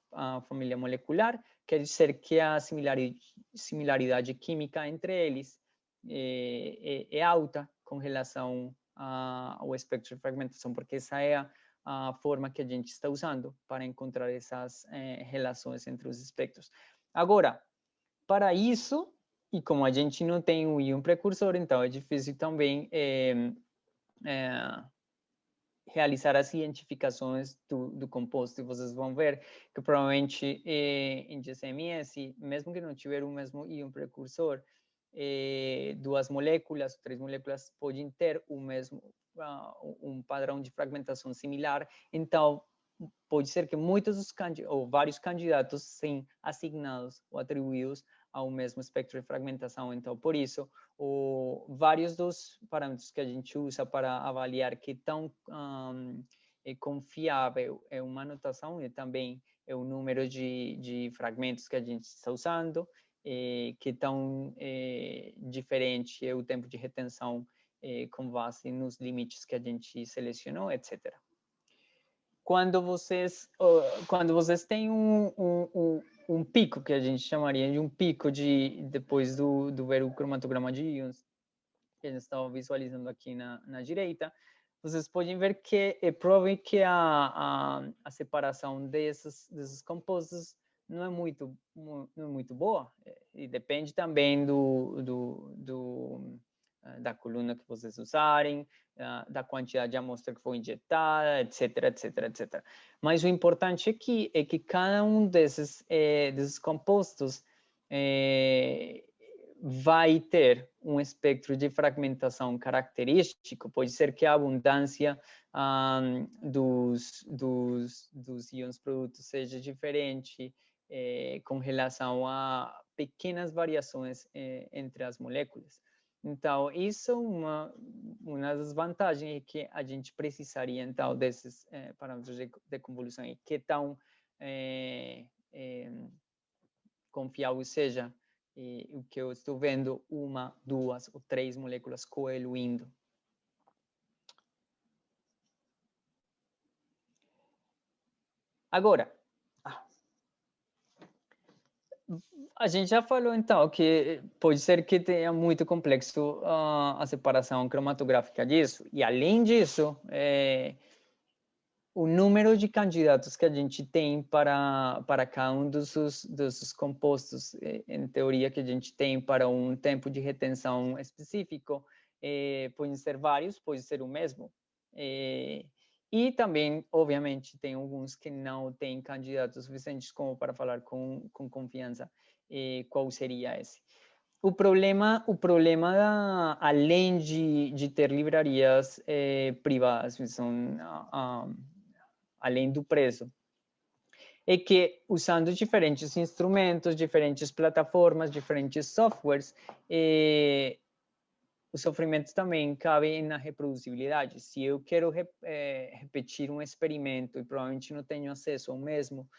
família molecular, quer dizer que a similaridade química entre eles é alta com relação ao espectro de fragmentação, porque essa é a forma que a gente está usando para encontrar essas relações entre os espectros. Agora, para isso, e como a gente não tem um íon precursor, então é difícil também realizar as identificações do composto, e vocês vão ver que provavelmente em GCMS, mesmo que não tiver o mesmo íon precursor, 2 moléculas, 3 moléculas podem ter o mesmo, um padrão de fragmentação similar, então pode ser que muitos ou vários candidatos sejam assignados ou atribuídos ao mesmo espectro de fragmentação. Então, por isso, vários dos parâmetros que a gente usa para avaliar que tão confiável é uma anotação e também é o número de fragmentos que a gente está usando, que tão diferente é o tempo de retenção com base nos limites que a gente selecionou, etc. Quando vocês têm um pico, que a gente chamaria de um pico depois do ver o cromatograma de íons, que a gente está visualizando aqui na direita, vocês podem ver que é provável que a separação desses compostos não é muito boa, e depende também da coluna que vocês usarem, da quantidade de amostra que foi injetada, etc, etc, etc. Mas o importante aqui é que cada um desses compostos vai ter um espectro de fragmentação característico. Pode ser que a abundância dos íons produtos seja diferente com relação a pequenas variações entre as moléculas. Então, isso é uma das vantagens que a gente precisaria, então, desses parâmetros de convolução, e que tão confiável seja o que eu estou vendo 1, 2 ou 3 moléculas coeluindo. Agora, a gente já falou, então, que pode ser que tenha muito complexo a separação cromatográfica disso. E, além disso, o número de candidatos que a gente tem para cada um dos compostos, em teoria, que a gente tem para um tempo de retenção específico, pode ser vários, pode ser o mesmo. E também, obviamente, tem alguns que não têm candidatos suficientes como para falar com confiança qual seria esse. O problema além de ter livrarias privadas, são, além do preço, é que usando diferentes instrumentos, diferentes plataformas, diferentes softwares, o sofrimento também cabe na reproduzibilidade. Se eu quero repetir um experimento e provavelmente não tenho acesso ao mesmo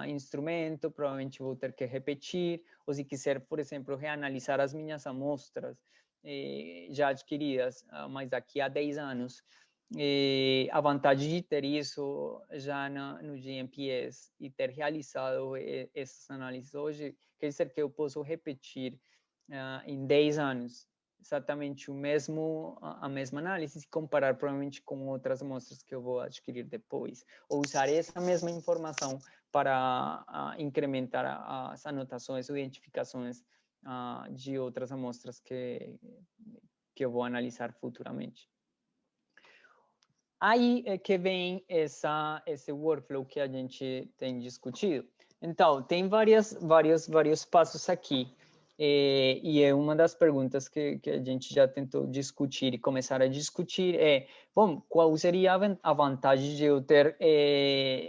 instrumento, provavelmente vou ter que repetir, ou se quiser, por exemplo, reanalisar as minhas amostras já adquiridas, mas daqui a 10 anos, a vantagem de ter isso já no GMPS e ter realizado essas análises hoje, quer dizer que eu posso repetir em 10 anos exatamente a mesma análise e comparar provavelmente com outras amostras que eu vou adquirir depois. Ou usar essa mesma informação para incrementar as anotações ou identificações de outras amostras que eu vou analisar futuramente. Aí é que vem esse workflow que a gente tem discutido. Então, tem vários passos aqui. E é uma das perguntas que a gente já tentou discutir e começar a discutir bom, qual seria a vantagem de eu ter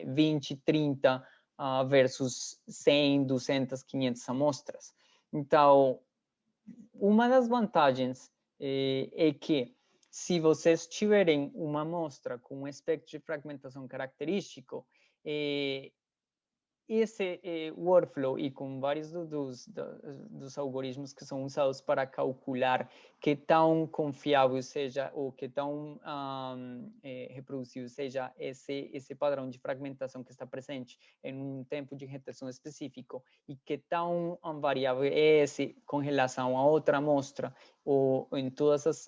20, 30 versus 100, 200, 500 amostras? Então, uma das vantagens é que se vocês tiverem uma amostra com um espectro de fragmentação característico, esse workflow e com vários dos algoritmos que são usados para calcular que tão confiável seja ou que tão reproduzível seja esse padrão de fragmentação que está presente em um tempo de retenção específico e que tão variável é esse com relação a outra amostra ou em todas as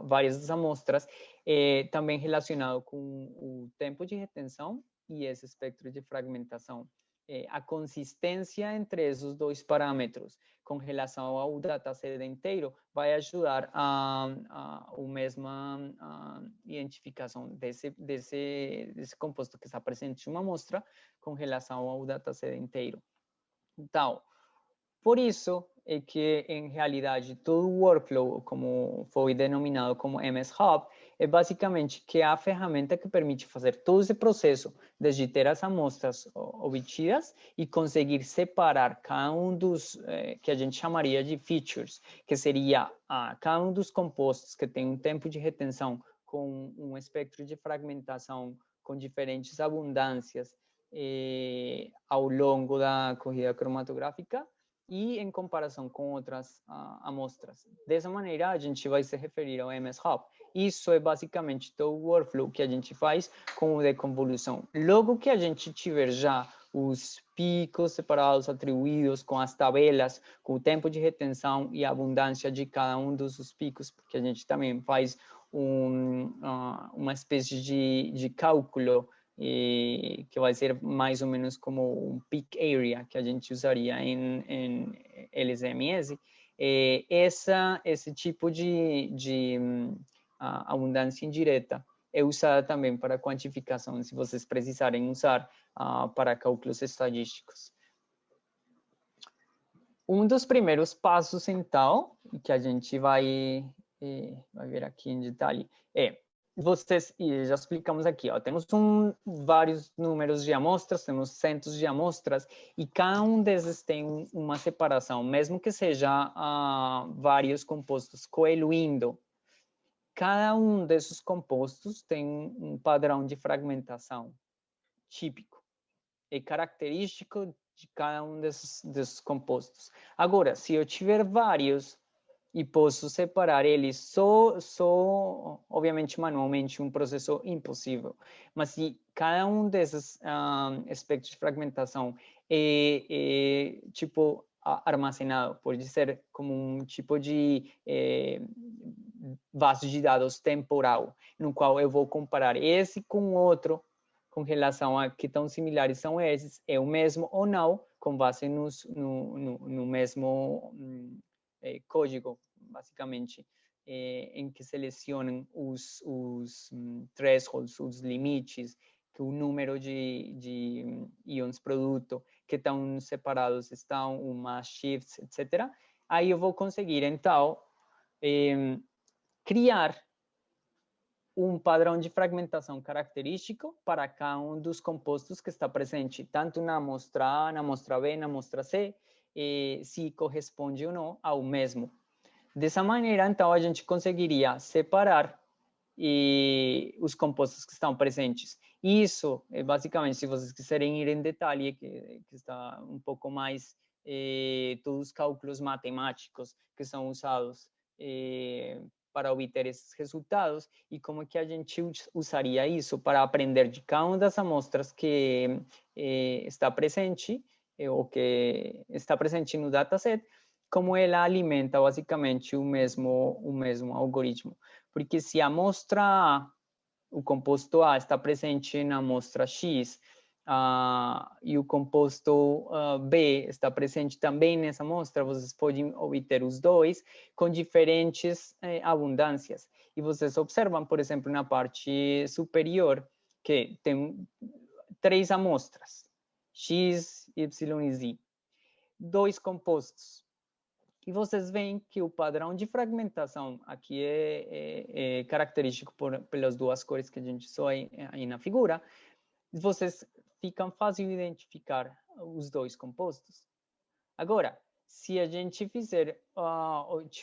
várias das amostras, também relacionado com o tempo de retenção e esse espectro de fragmentação. A consistência entre esses dois parâmetros com relação ao dataset inteiro vai ajudar a mesma identificação desse composto que está presente em uma amostra com relação ao dataset inteiro. Então, por isso é que, em realidade, todo o workflow, como foi denominado como MS Hub, é basicamente que é a ferramenta que permite fazer todo esse processo desde ter as amostras obtidas e conseguir separar cada um dos que a gente chamaria de features, que seria cada um dos compostos que tem um tempo de retenção com um espectro de fragmentação com diferentes abundâncias ao longo da corrida cromatográfica e em comparação com outras amostras. Dessa maneira, a gente vai se referir ao MS Hub. Isso é basicamente todo o workflow que a gente faz com o deconvolução. Logo que a gente tiver já os picos separados, atribuídos com as tabelas, com o tempo de retenção e a abundância de cada um dos picos, porque a gente também faz uma espécie de cálculo que vai ser mais ou menos como um peak area que a gente usaria em LSMS. Esse tipo de abundância indireta é usada também para quantificação, se vocês precisarem usar para cálculos estatísticos. Um dos primeiros passos, então, que a gente vai ver aqui em detalhe, já explicamos aqui, temos vários números de amostras, temos centos de amostras, e cada um desses tem uma separação, mesmo que seja vários compostos coeluindo. Cada um desses compostos tem um padrão de fragmentação típico e característico de cada um desses compostos. Agora, se eu tiver vários e posso separar eles só obviamente, manualmente, um processo impossível. Mas se cada um desses espectros de fragmentação é tipo armazenado, pode ser como um tipo de base de dados temporal, no qual eu vou comparar esse com outro, com relação a que tão similares são esses, é o mesmo ou não, com base no mesmo código, basicamente, em que selecionam os thresholds, os limites, que o número de íons produto que estão separados estão, o mass shifts, etc. Aí eu vou conseguir, então, criar um padrão de fragmentação característico para cada um dos compostos que está presente, tanto na amostra A, na amostra B, na amostra C, se corresponde ou não ao mesmo. Dessa maneira, então, a gente conseguiria separar os compostos que estão presentes. Isso, basicamente, se vocês quiserem ir em detalhe, que está um pouco mais todos os cálculos matemáticos que são usados para obter esses resultados e como que a gente usaria isso para aprender de cada uma das amostras que está presente ou que está presente no dataset como ela alimenta basicamente o mesmo algoritmo. Porque se a amostra A, o composto A está presente na amostra X, e o composto B está presente também nessa amostra, vocês podem obter os dois com diferentes abundâncias. E vocês observam, por exemplo, na parte superior, que tem 3 amostras, X, Y e Z, 2 compostos. E vocês veem que o padrão de fragmentação aqui é característico pelas 2 cores que a gente só aí na figura. Vocês ficam fácil de identificar os 2 compostos. Agora, se a gente fizer,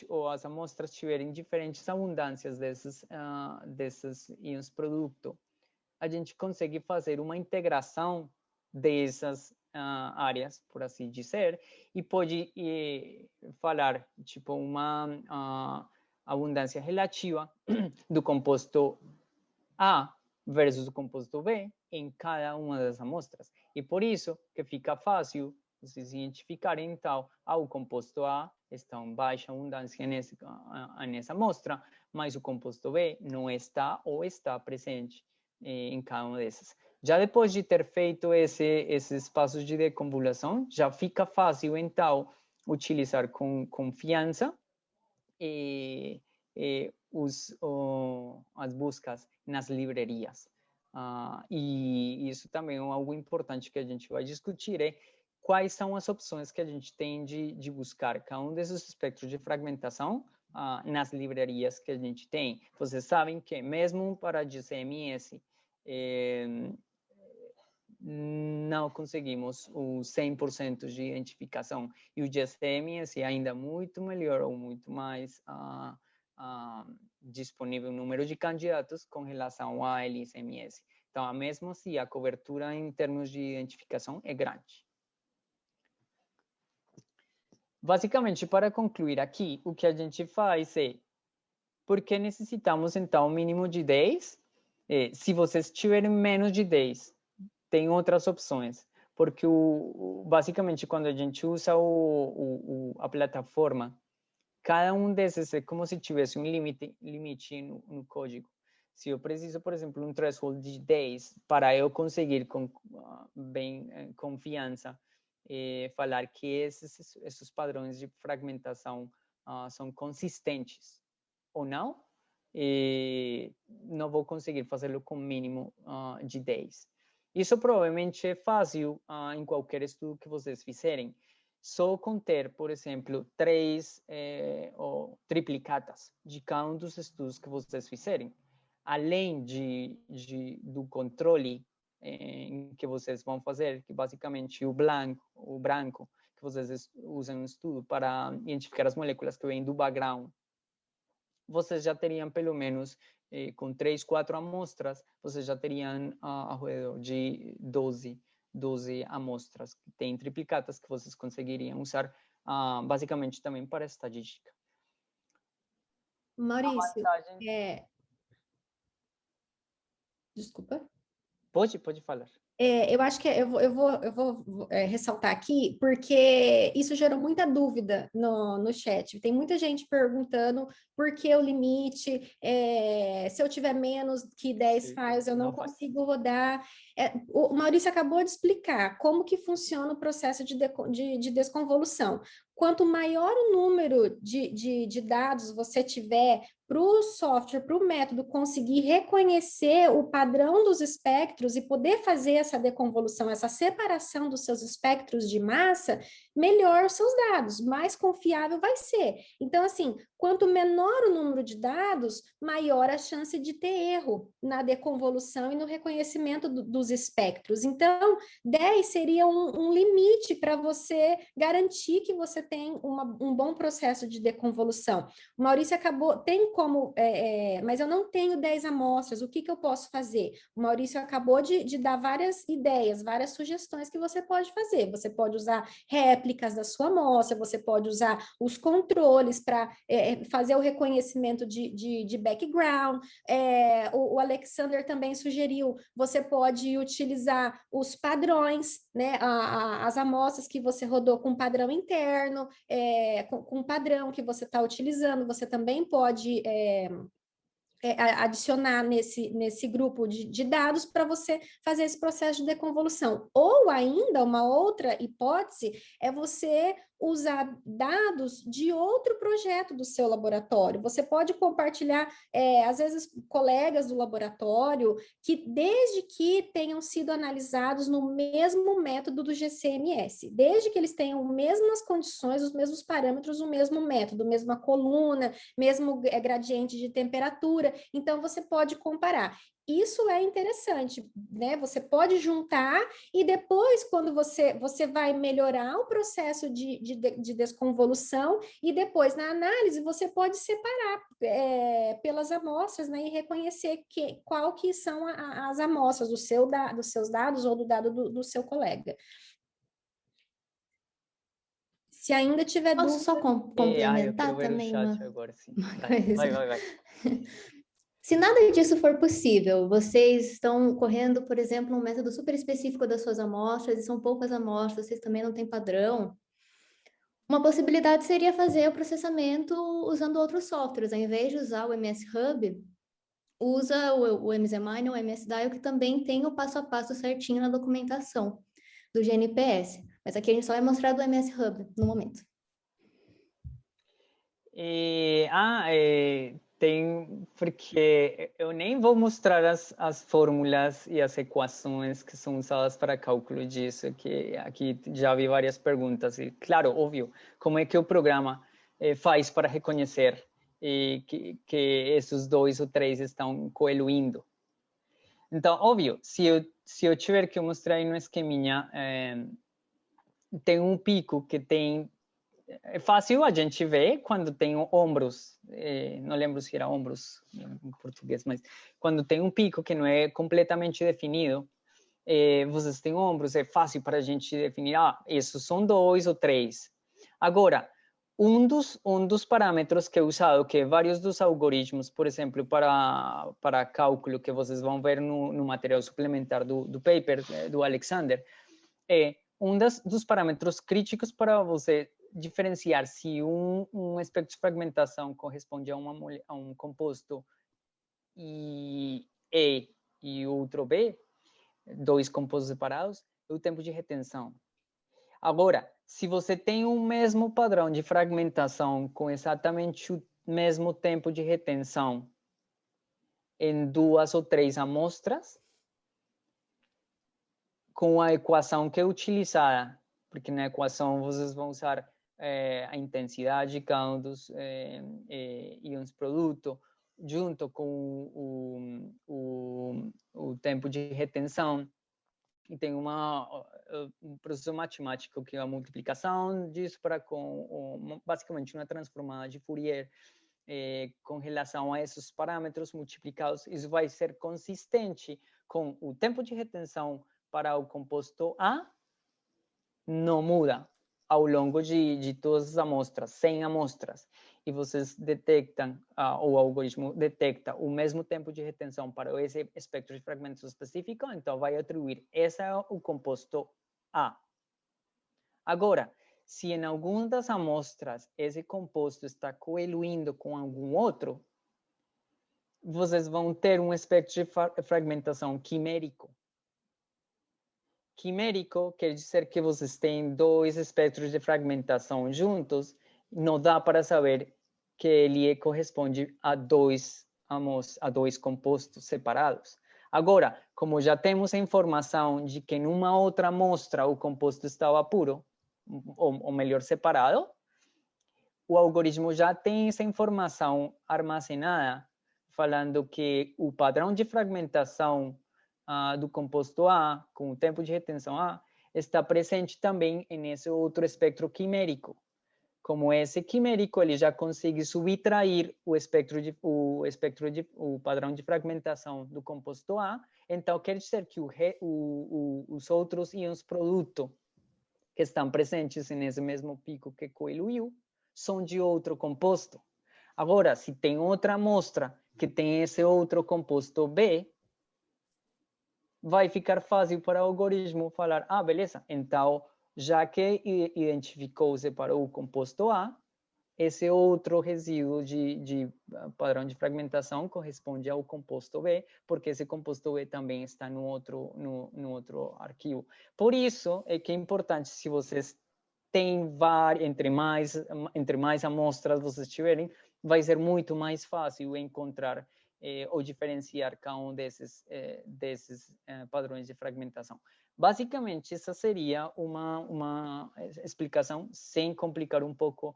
ou as amostras tiverem diferentes abundâncias desses íons produto, a gente consegue fazer uma integração dessas áreas, por assim dizer, e pode falar, tipo, uma abundância relativa do composto A versus o composto B em cada uma das amostras. E por isso que fica fácil vocês identificarem, então, o composto A está em baixa abundância nessa amostra, mas o composto B não está ou está presente em cada uma dessas. Já depois de ter feito esses passos de deconvolução, já fica fácil, então, utilizar com confiança as buscas nas livrarias. E isso também é algo importante que a gente vai discutir, quais são as opções que a gente tem de buscar cada um desses espectros de fragmentação nas livrarias que a gente tem. Vocês sabem que mesmo para GCMS, não conseguimos o 100% de identificação, e o GCMS é ainda muito melhor ou muito mais disponível número de candidatos com relação ao LSMS. Então, mesmo assim, a cobertura em termos de identificação é grande. Basicamente, para concluir aqui, o que a gente faz é, por que necessitamos, então, um mínimo de 10? Se vocês tiverem menos de 10, tem outras opções, porque basicamente, quando a gente usa a plataforma, cada um desses é como se tivesse um limite no código. Se eu preciso, por exemplo, um threshold de 10 para eu conseguir com bem confiança falar que esses padrões de fragmentação são consistentes ou não, não vou conseguir fazê-lo com mínimo de 10. Isso provavelmente é fácil em qualquer estudo que vocês fizerem. Só conter, por exemplo, 3 ou triplicatas de cada um dos estudos que vocês fizerem, além do controle que vocês vão fazer, que basicamente o branco que vocês usam no estudo para identificar as moléculas que vêm do background, vocês já teriam pelo menos, com 3, 4 amostras, vocês já teriam ao redor de 12 amostras que têm triplicatas que vocês conseguiriam usar basicamente também para estatística. Maurício, desculpa. Pode falar. Eu acho que eu vou ressaltar aqui, porque isso gerou muita dúvida no chat. Tem muita gente perguntando por que o limite, se eu tiver menos que 10 files, eu não consigo rodar. O Maurício acabou de explicar como que funciona o processo de desconvolução. Quanto maior o número de dados você tiver para o software, para o método conseguir reconhecer o padrão dos espectros e poder fazer essa deconvolução, essa separação dos seus espectros de massa, melhor os seus dados, mais confiável vai ser. Então, assim, quanto menor o número de dados, maior a chance de ter erro na deconvolução e no reconhecimento dos espectros. Então, 10 seria um limite para você garantir que você tem um bom processo de deconvolução. O Maurício tem como, mas eu não tenho 10 amostras, o que eu posso fazer? O Maurício acabou de dar várias ideias, várias sugestões que você pode fazer. Você pode usar réplicas da sua amostra, você pode usar os controles para fazer o reconhecimento de background. O Alexander também sugeriu, você pode utilizar os padrões, né? As amostras que você rodou com padrão interno, com padrão que você está utilizando, você também pode adicionar nesse grupo de dados para você fazer esse processo de deconvolução. Ou ainda, uma outra hipótese é você usar dados de outro projeto do seu laboratório. Você pode compartilhar, às vezes, colegas do laboratório que, desde que tenham sido analisados no mesmo método do GCMS, desde que eles tenham as mesmas condições, os mesmos parâmetros, o mesmo método, mesma coluna, mesmo gradiente de temperatura. Então, você pode comparar. Isso é interessante, né? Você pode juntar e depois, quando você vai melhorar o processo de desconvolução e depois, na análise, você pode separar pelas amostras, né? E reconhecer qual que são as amostras dos seus dados ou do dado do seu colega. Se ainda tiver Posso dúvida... só eu complementar quero ver o também chat uma agora, sim. coisa? Vai. Se nada disso for possível, vocês estão correndo, por exemplo, um método super específico das suas amostras, e são poucas amostras, vocês também não têm padrão. Uma possibilidade seria fazer o processamento usando outros softwares. Ao invés de usar o MS Hub, usa o MZMine ou o MSDial, que também tem o passo a passo certinho na documentação do GNPS. Mas aqui a gente só vai mostrar do MS Hub no momento. Tem, porque eu nem vou mostrar as fórmulas e as equações que são usadas para cálculo disso, que aqui já vi várias perguntas. E, claro, óbvio, como é que o programa faz para reconhecer que esses 2 ou 3 estão coeluindo? Então, óbvio, se eu tiver que mostrar em um esqueminha, tem um pico que tem... É fácil a gente ver quando tem ombros, não lembro se era ombros em português, mas quando tem um pico que não é completamente definido, vocês têm ombros, é fácil para a gente definir, esses são 2 ou 3. Agora, um dos parâmetros que é usado, que vários dos algoritmos, por exemplo, para cálculo que vocês vão ver no material suplementar do paper do Alexander, é dos parâmetros críticos para você diferenciar se um espectro de fragmentação corresponde a um composto E e outro B, 2 compostos separados, é o tempo de retenção. Agora, se você tem o mesmo padrão de fragmentação com exatamente o mesmo tempo de retenção em 2 ou 3 amostras, com a equação que é utilizada, porque na equação vocês vão usar a intensidade de cada um dos íons produto, junto com o tempo de retenção. E tem um processo matemático que é a multiplicação disso basicamente uma transformada de Fourier com relação a esses parâmetros multiplicados. Isso vai ser consistente com o tempo de retenção para o composto A, não muda ao longo de todas as amostras, 100 amostras, e vocês detectam, o algoritmo detecta o mesmo tempo de retenção para esse espectro de fragmentos específico, então vai atribuir esse é o composto A. Agora, se em alguma das amostras esse composto está coeluindo com algum outro, vocês vão ter um espectro de fragmentação quimérico. Quimérico quer dizer que vocês têm 2 espectros de fragmentação juntos, não dá para saber que ele corresponde a dois compostos separados. Agora, como já temos a informação de que em uma outra amostra o composto estava puro, ou melhor, separado, o algoritmo já tem essa informação armazenada, falando que o padrão de fragmentação do composto A, com o tempo de retenção A, está presente também nesse outro espectro quimérico. como esse quimérico ele já consegue subtrair o padrão de fragmentação do composto A, então quer dizer que os outros íons produto que estão presentes nesse mesmo pico que coeluiu são de outro composto. Agora, se tem outra amostra que tem esse outro composto B, vai ficar fácil para o algoritmo falar, beleza, então, já que identificou, separou o composto A, esse outro resíduo de padrão de fragmentação corresponde ao composto B, porque esse composto B também está no outro arquivo. Por isso é que é importante, se vocês têm entre mais amostras vocês tiverem, vai ser muito mais fácil encontrar ou diferenciar cada um desses padrões de fragmentação. Basicamente, essa seria uma explicação sem complicar um pouco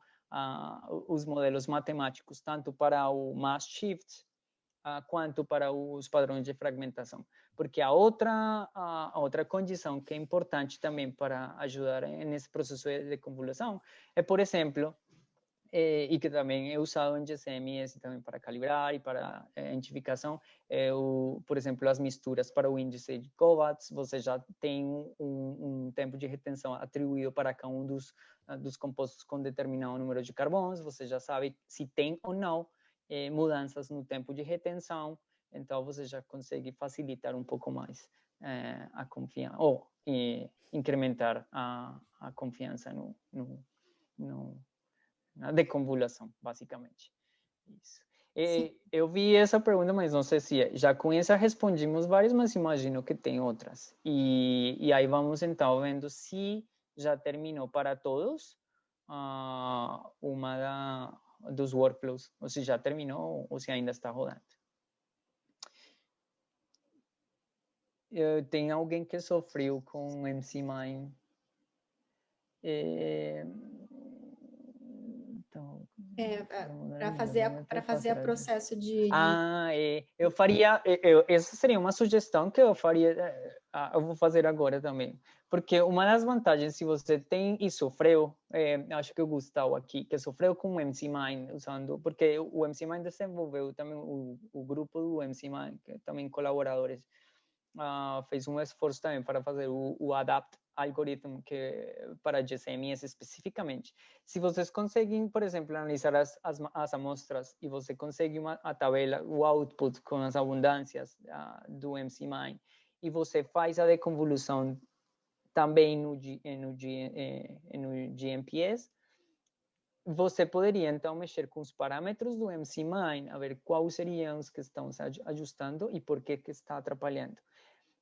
os modelos matemáticos, tanto para o mass shift quanto para os padrões de fragmentação. Porque a outra condição que é importante também para ajudar nesse processo de convolução é, por exemplo, e que também é usado em GCMS também para calibrar e para identificação, por exemplo, as misturas para o índice de Kovács, você já tem um tempo de retenção atribuído para cada um dos compostos com determinado número de carbonos, você já sabe se tem ou não mudanças no tempo de retenção, então você já consegue facilitar um pouco mais a confiança, ou incrementar a confiança na deconvolução, basicamente. Isso. Eu vi essa pergunta, mas não sei se já com essa respondimos várias, mas imagino que tem outras. E aí vamos então vendo se já terminou para todos uma dos workflows, ou se já terminou ou se ainda está rodando. Tem alguém que sofreu com MC-Mine? Para fazer o processo de... eu faria, essa seria uma sugestão que eu faria, eu vou fazer agora também, porque uma das vantagens, se você tem e sofreu, acho que o Gustavo aqui, que sofreu com o MC-Mine, porque o MC-Mine desenvolveu também, o grupo do MC-Mine, que também colaboradores, fez um esforço também para fazer o ADAPT algoritmo para GCMS especificamente. Se vocês conseguem, por exemplo, analisar as amostras e você consegue a tabela, o output com as abundâncias do MC-Mine e você faz a deconvolução também no GMPS, você poderia então mexer com os parâmetros do MC-Mine, a ver quais seriam os que estão se ajustando e por que está atrapalhando.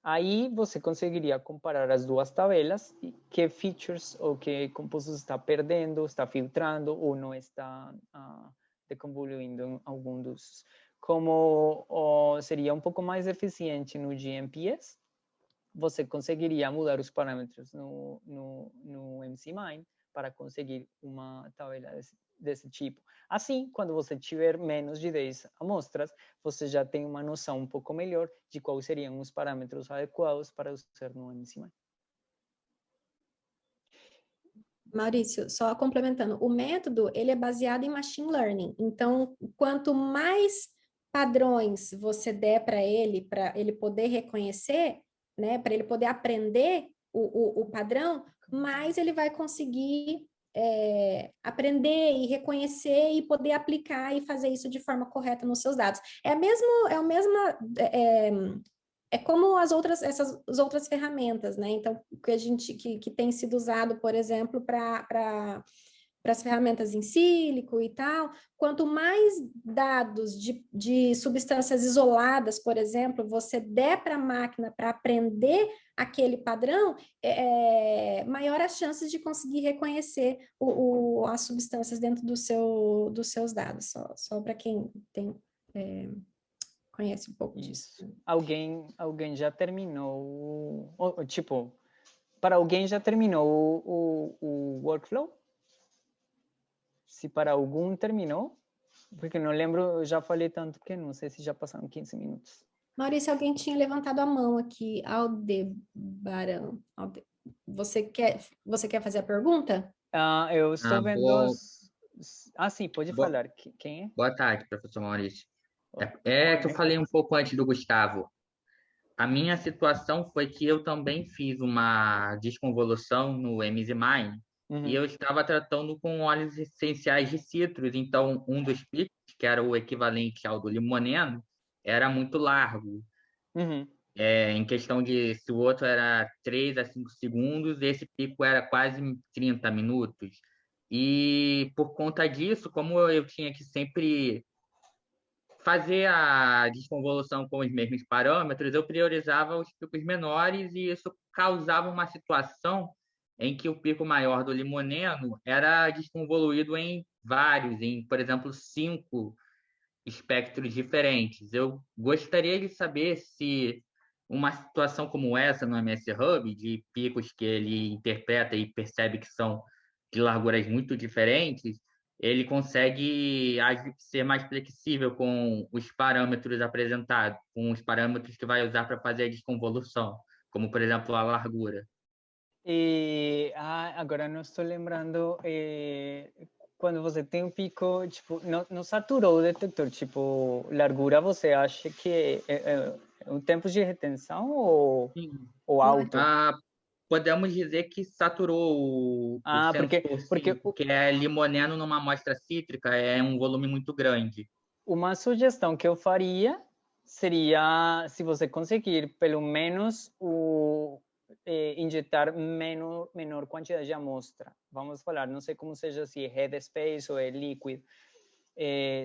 Aí você conseguiria comparar as duas tabelas, que features ou que compostos está perdendo, está filtrando ou não está deconvoluindo em algum dos. Como seria um pouco mais eficiente no GMPS, você conseguiria mudar os parâmetros no MC-Mine para conseguir uma tabela desse tipo. Assim, quando você tiver menos de 10 amostras, você já tem uma noção um pouco melhor de quais seriam os parâmetros adequados para usar no MC-Mine. Maurício, só complementando, o método ele é baseado em machine learning. Então, quanto mais padrões você der para ele poder reconhecer, né, para ele poder aprender o padrão, mais ele vai conseguir aprender e reconhecer e poder aplicar e fazer isso de forma correta nos seus dados. É como essas outras ferramentas, né? Então, que tem sido usado, por exemplo, para as ferramentas em sílico e tal, quanto mais dados de substâncias isoladas, por exemplo, você der para a máquina para aprender aquele padrão, maior as chances de conseguir reconhecer as substâncias dentro dos seus dados, só para quem conhece um pouco disso. Alguém já terminou, para alguém já terminou o workflow? Se para algum terminou, porque não lembro, eu já falei tanto que não sei se já passaram 15 minutos. Maurício, alguém tinha levantado a mão aqui, Aldebaran. Você quer fazer a pergunta? Eu estou vendo Sim, pode Boa, falar. Quem é? boa tarde, professor Maurício. Oi. É que eu falei um pouco antes do Gustavo. A minha situação foi que eu também fiz uma desconvolução no MZMine e eu estava tratando com óleos essenciais de citros. Então, um dos picos, que era o equivalente ao do limoneno, era muito largo. Uhum. Em questão de se o outro era 3 a 5 segundos, esse pico era quase 30 minutos. E por conta disso, como eu tinha que sempre fazer a desconvolução com os mesmos parâmetros, eu priorizava os picos menores e isso causava uma situação em que o pico maior do limoneno era desconvoluído em vários, por exemplo, 5 espectros diferentes. Eu gostaria de saber se uma situação como essa no MS Hub, de picos que ele interpreta e percebe que são de larguras muito diferentes, ele consegue ser mais flexível com os parâmetros apresentados, com os parâmetros que vai usar para fazer a desconvolução, como, por exemplo, a largura. Agora não estou lembrando, quando você tem um pico, tipo, não saturou o detector, tipo, largura, você acha que é um tempo de retenção ou alto? Podemos dizer que saturou o sensor, porque sim, porque é limoneno numa amostra cítrica, é um volume muito grande. Uma sugestão que eu faria seria, se você conseguir, pelo menos, injetar menor quantidade de amostra. Vamos falar, não sei como seja, se é headspace ou é líquido.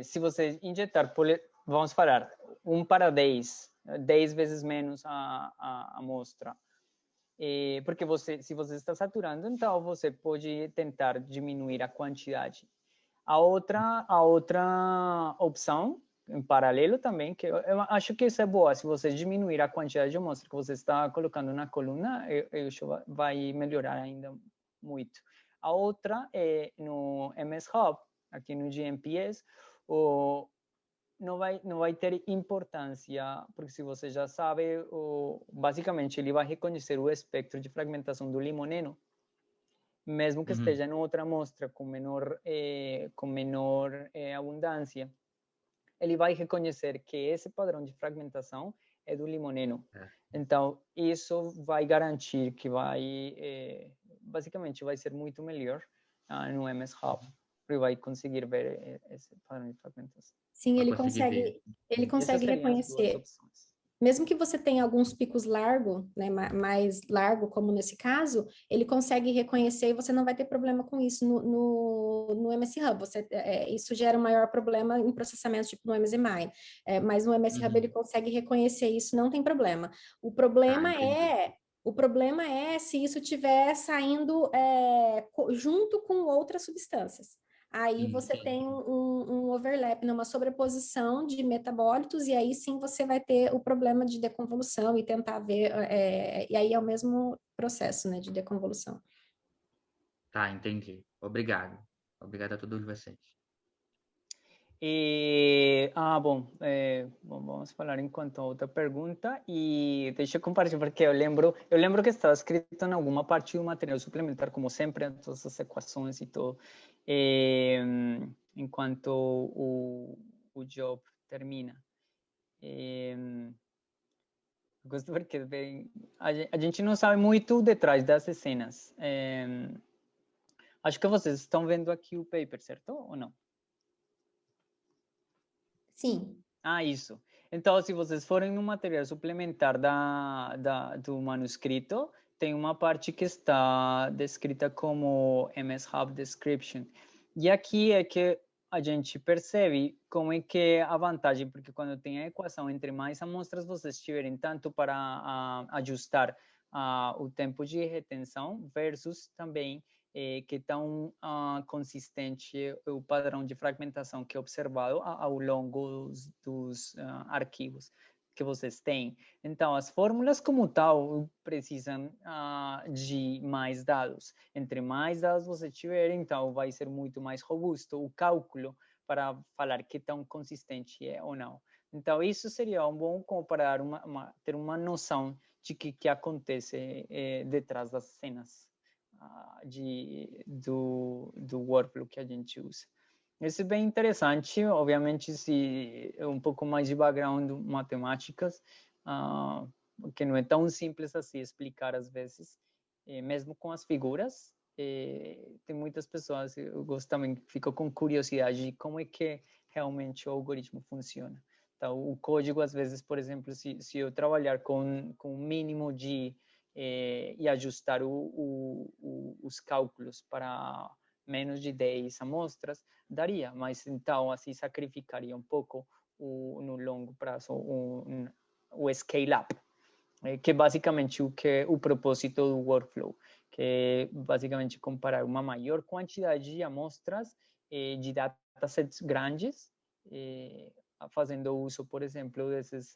Se você injetar, vamos falar, 1 para 10 vezes menos a amostra. Porque se você está saturando, então você pode tentar diminuir a quantidade. A outra opção, em paralelo também, que eu acho que isso é boa, se você diminuir a quantidade de amostra que você está colocando na coluna, isso vai melhorar ainda muito. A outra é no MS Hub, aqui no GMPS, não vai ter importância, porque se você já sabe, basicamente ele vai reconhecer o espectro de fragmentação do limoneno, mesmo que esteja em outra amostra com menor abundância, ele vai reconhecer que esse padrão de fragmentação é do limoneno. Então, isso vai garantir que basicamente vai ser muito melhor no MS Hub, porque vai conseguir ver esse padrão de fragmentação. Sim, ele consegue reconhecer. Mesmo que você tenha alguns picos largos, né, mais largo, como nesse caso, ele consegue reconhecer e você não vai ter problema com isso no MS Hub. Isso gera um maior problema em processamento, tipo no MZMine. Mas no MS Hub ele consegue reconhecer isso, não tem problema. O problema é se isso estiver saindo junto com outras substâncias. Aí você tem um overlap, uma sobreposição de metabólitos, e aí sim você vai ter o problema de deconvolução e tentar ver, e aí é o mesmo processo, né, de deconvolução. Tá, entendi. Obrigado. Obrigado a todos vocês. Bom, vamos falar enquanto a outra pergunta e deixa eu compartilhar, porque eu lembro que estava escrito em alguma parte do material suplementar, como sempre, todas as equações e tudo, enquanto o job termina. Gosto porque a gente não sabe muito detrás das cenas. Acho que vocês estão vendo aqui o paper, certo? Ou não? Sim. Isso. Então, se vocês forem no material suplementar do manuscrito, tem uma parte que está descrita como MS Hub Description. E aqui é que a gente percebe como é que é a vantagem, porque quando tem a equação, entre mais amostras vocês tiverem, tanto para ajustar o tempo de retenção versus também que tão consistente o padrão de fragmentação que é observado ao longo dos arquivos que vocês têm. Então, as fórmulas como tal precisam de mais dados. Entre mais dados você tiver, então vai ser muito mais robusto o cálculo para falar que tão consistente é ou não. Então, isso seria um bom como para ter uma noção de que acontece detrás das cenas do workflow que a gente usa. Isso é bem interessante. Obviamente, se é um pouco mais de background matemáticas, que não é tão simples assim explicar às vezes, mesmo com as figuras. Tem muitas pessoas, eu gosto também, ficam com curiosidade de como é que realmente o algoritmo funciona. Então, o código, às vezes, por exemplo, se eu trabalhar com o mínimo de e ajustar os cálculos para menos de 10 amostras, daria, mas então assim sacrificaria um pouco no longo prazo o scale-up, que é basicamente o propósito do workflow, que é basicamente comparar uma maior quantidade de amostras de datasets grandes, fazendo uso, por exemplo, desses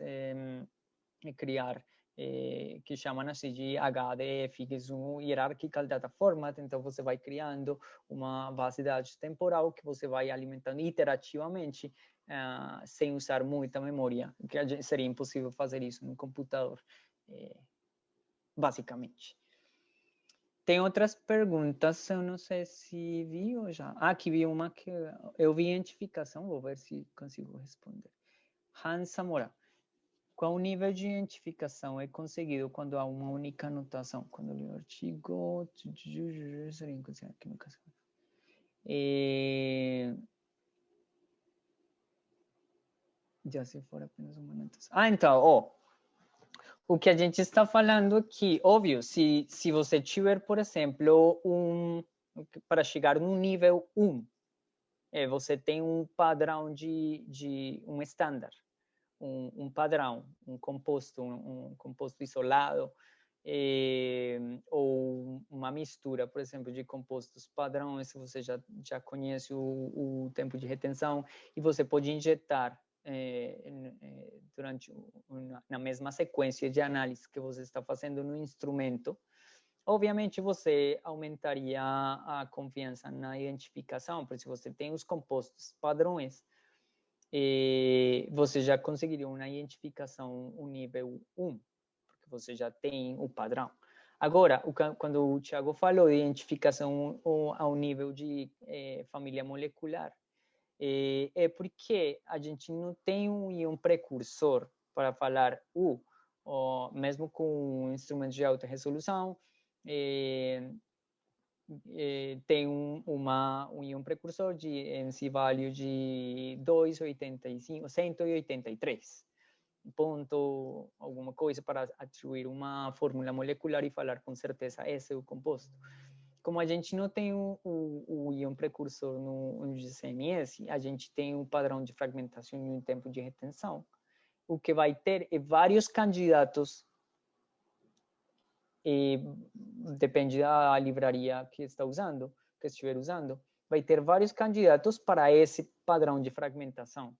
criar que chamam assim de HDF, que é um Hierarchical Data Format. Então você vai criando uma base de dados temporal que você vai alimentando iterativamente, sem usar muita memória, que seria impossível fazer isso no computador, basicamente. Tem outras perguntas, eu não sei se vi ou já. Aqui vi uma que eu vi identificação, vou ver se consigo responder. Hans Samora. Qual nível de identificação é conseguido quando há uma única anotação? Quando eu li o artigo, seria considerado aqui no caso. Já se for apenas uma anotação. Então, o que a gente está falando aqui, óbvio, se você tiver, por exemplo, para chegar no nível 1, você tem um padrão de um estándar. Um padrão, um composto isolado, ou uma mistura, por exemplo, de compostos padrões, se você já conhece o tempo de retenção, e você pode injetar na mesma sequência de análise que você está fazendo no instrumento. Obviamente, você aumentaria a confiança na identificação, porque se você tem os compostos padrões, você já conseguiria uma identificação, um nível 1, porque você já tem o padrão. Agora, quando o Thiago falou de identificação ao nível de família molecular, é porque a gente não tem um precursor para falar mesmo com instrumentos de alta resolução, tem um precursor de NC-value de 285, 183, ponto alguma coisa para atribuir uma fórmula molecular e falar com certeza esse é o composto. Como a gente não tem o íon precursor no GCMS, a gente tem um padrão de fragmentação e um tempo de retenção. O que vai ter é vários candidatos, depende da livraria que estiver usando, vai ter vários candidatos para esse padrão de fragmentação.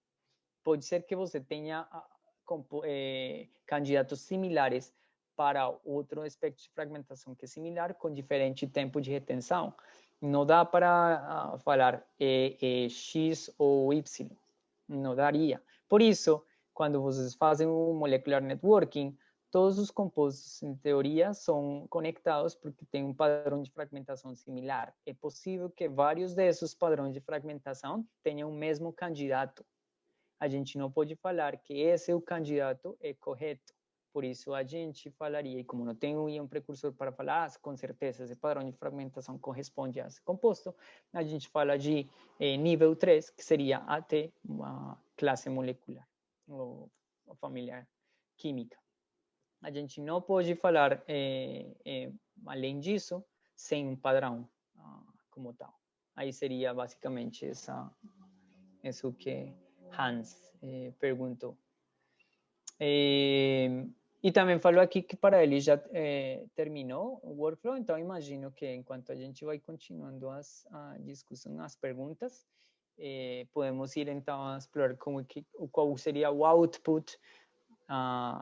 Pode ser que você tenha candidatos similares para outro aspecto de fragmentação que é similar, com diferente tempo de retenção. Não dá para falar X ou Y, não daria. Por isso, quando vocês fazem o molecular networking, todos os compostos, em teoria, são conectados porque tem um padrão de fragmentação similar. É possível que vários desses padrões de fragmentação tenham o mesmo candidato. A gente não pode falar que esse é o candidato correto. Por isso, a gente falaria, e como não tem um precursor para falar, com certeza esse padrão de fragmentação corresponde a esse composto, a gente fala de nível 3, que seria até uma classe molecular, ou família química. A gente não pode falar, além disso, sem um padrão como tal. Aí seria basicamente isso que Hans perguntou. E também falou aqui que para ele já terminou o workflow, então imagino que enquanto a gente vai continuando a discussão, as perguntas, podemos ir então a explorar qual seria o output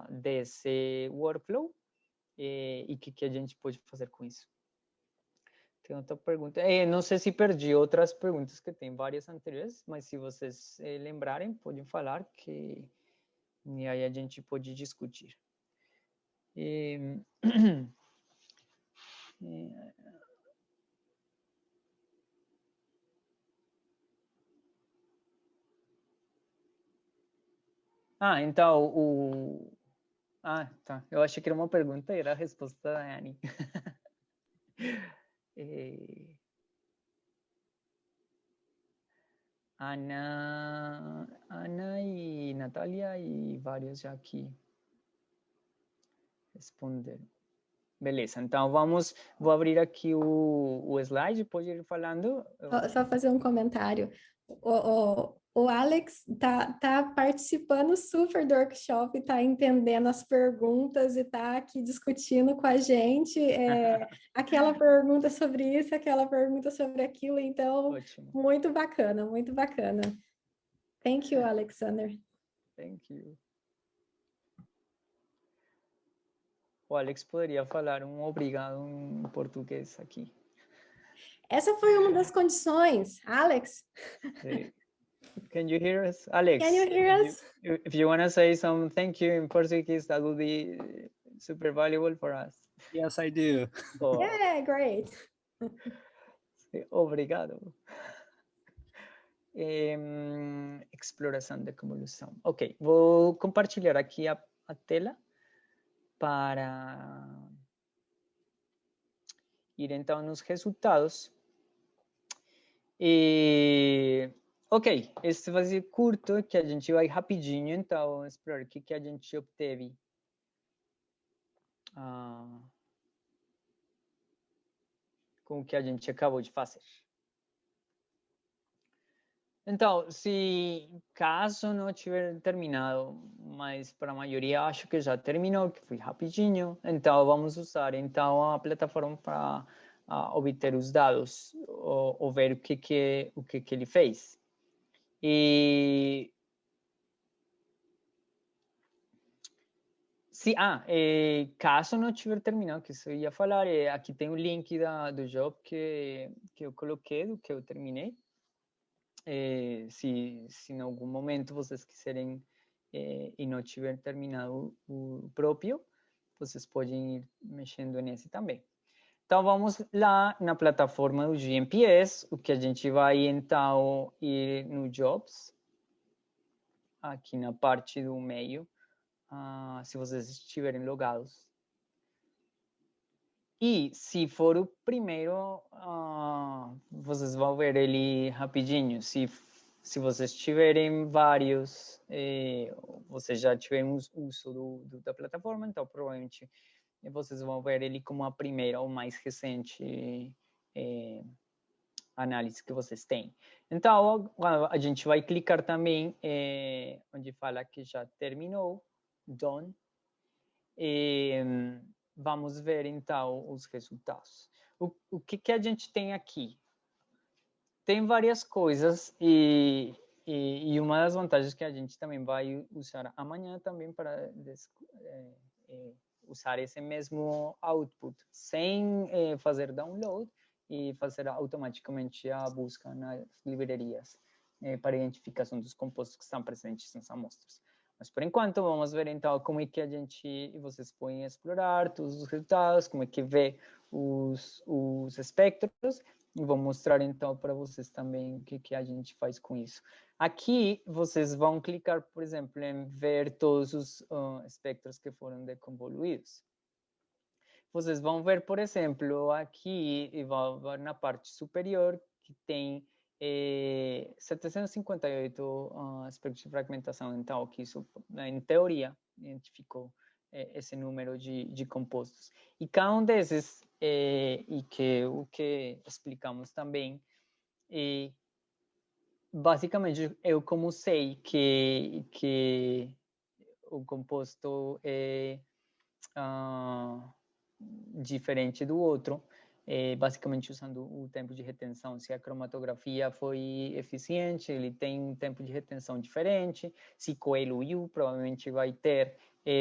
desse workflow e o que a gente pode fazer com isso. Tem outra pergunta. Não sei se perdi outras perguntas, que tem várias anteriores, mas se vocês lembrarem, podem falar e aí a gente pode discutir. Então, tá. Eu achei que era uma pergunta e era a resposta da Annie. Ana e Natália e vários já aqui responderam. Beleza, então vou abrir aqui o slide, pode ir falando. Só fazer um comentário. O Alex tá participando super do workshop, tá entendendo as perguntas e tá aqui discutindo com a gente aquela pergunta sobre isso, aquela pergunta sobre aquilo, então Ótimo. muito bacana, muito bacana. Thank you, Alexander. Thank you. O Alex poderia falar um obrigado em português aqui. Essa foi uma das condições, Alex. Can you hear us, Alex? Can you hear us? If you want to say some thank you in Portuguese, that would be super valuable for us. Yes, I do. Oh, Yeah, great. obrigado. Exploração da convolução. Ok, vou compartilhar aqui a tela para ir então nos resultados. Ok, esse vai ser curto, que a gente vai rapidinho, então, explorar o que a gente obteve. Com o que a gente acabou de fazer. Então, caso não tiver terminado, mas para a maioria acho que já terminou, que foi rapidinho, então vamos usar então a plataforma para obter os dados ou ver o que ele fez. Caso não tiver terminado, que isso eu ia falar, aqui tem o link do job que eu coloquei, do que eu terminei. Se em algum momento vocês quiserem e não tiver terminado o próprio, vocês podem ir mexendo nesse também. Então, vamos lá na plataforma do GMPS, o que a gente vai, então, ir no Jobs, aqui na parte do meio, se vocês estiverem logados. E se for o primeiro, vocês vão ver ele rapidinho. Se vocês tiverem vários, vocês já tiveram uso da plataforma, então provavelmente vocês vão ver ele como a primeira ou mais recente análise que vocês têm. Então, a gente vai clicar também onde fala que já terminou, done. Vamos ver, então, os resultados. O que a gente tem aqui? Tem várias coisas e uma das vantagens que a gente também vai usar amanhã também para usar esse mesmo output, sem fazer download e fazer automaticamente a busca nas livrarias para identificação dos compostos que estão presentes nas amostras. Mas, por enquanto, vamos ver, então, como é que vocês podem explorar todos os resultados, como é que vê os espectros, e vou mostrar, então, para vocês também o que a gente faz com isso. Aqui, vocês vão clicar, por exemplo, em ver todos os espectros que foram deconvoluídos. Vocês vão ver, por exemplo, aqui, e vão ver na parte superior, que tem 758 aspectos de fragmentação, então, que isso, em teoria, identificou esse número de compostos. E cada um desses, o que explicamos também, basicamente, eu como sei que o composto é diferente do outro, basicamente usando o tempo de retenção. Se a cromatografia foi eficiente, ele tem um tempo de retenção diferente. Se coeluiu, provavelmente vai ter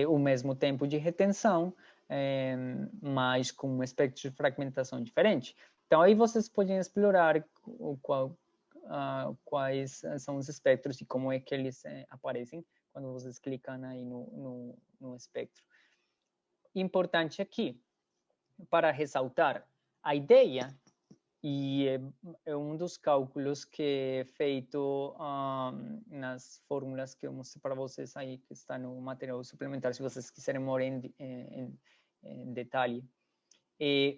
o mesmo tempo de retenção, mas com um espectro de fragmentação diferente. Então, aí vocês podem explorar quais são os espectros e como é que eles aparecem quando vocês clicam aí no espectro. Importante aqui, para ressaltar, a ideia, e é um dos cálculos que é feito nas fórmulas que eu mostrei para vocês aí, que está no material suplementar, se vocês quiserem morar em detalhe.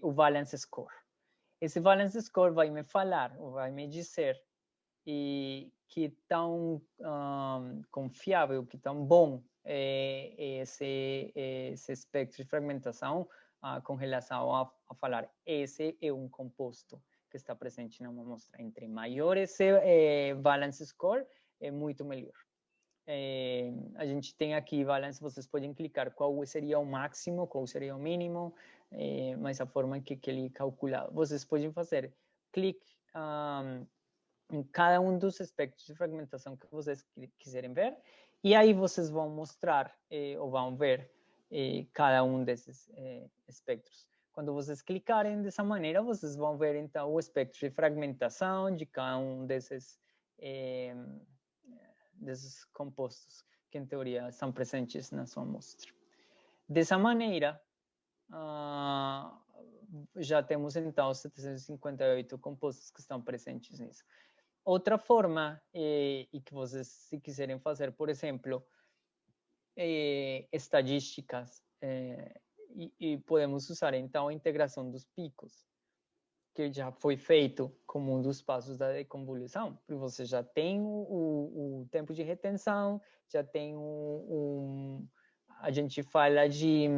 O Balance Score. Esse Balance Score vai me falar, ou vai me dizer que tão confiável, que tão bom esse espectro de fragmentação com relação a falar esse é um composto que está presente na amostra. Entre maior esse Balance Score, é muito melhor. A gente tem aqui balance, vocês podem clicar qual seria o máximo, qual seria o mínimo, mas a forma que ele calcula. Vocês podem fazer clique em cada um dos espectros de fragmentação que vocês quiserem ver, e aí vocês vão mostrar ou vão ver cada um desses espectros. Quando vocês clicarem dessa maneira, vocês vão ver então o espectro de fragmentação de cada um desses compostos que, em teoria, estão presentes na sua amostra. Dessa maneira, já temos, então, 758 compostos que estão presentes nisso. Outra forma, e que vocês, se quiserem fazer, por exemplo, estatísticas, e podemos usar, então, a integração dos picos, que já foi feito como um dos passos da deconvolução, porque você já tem o tempo de retenção, já tem a gente fala de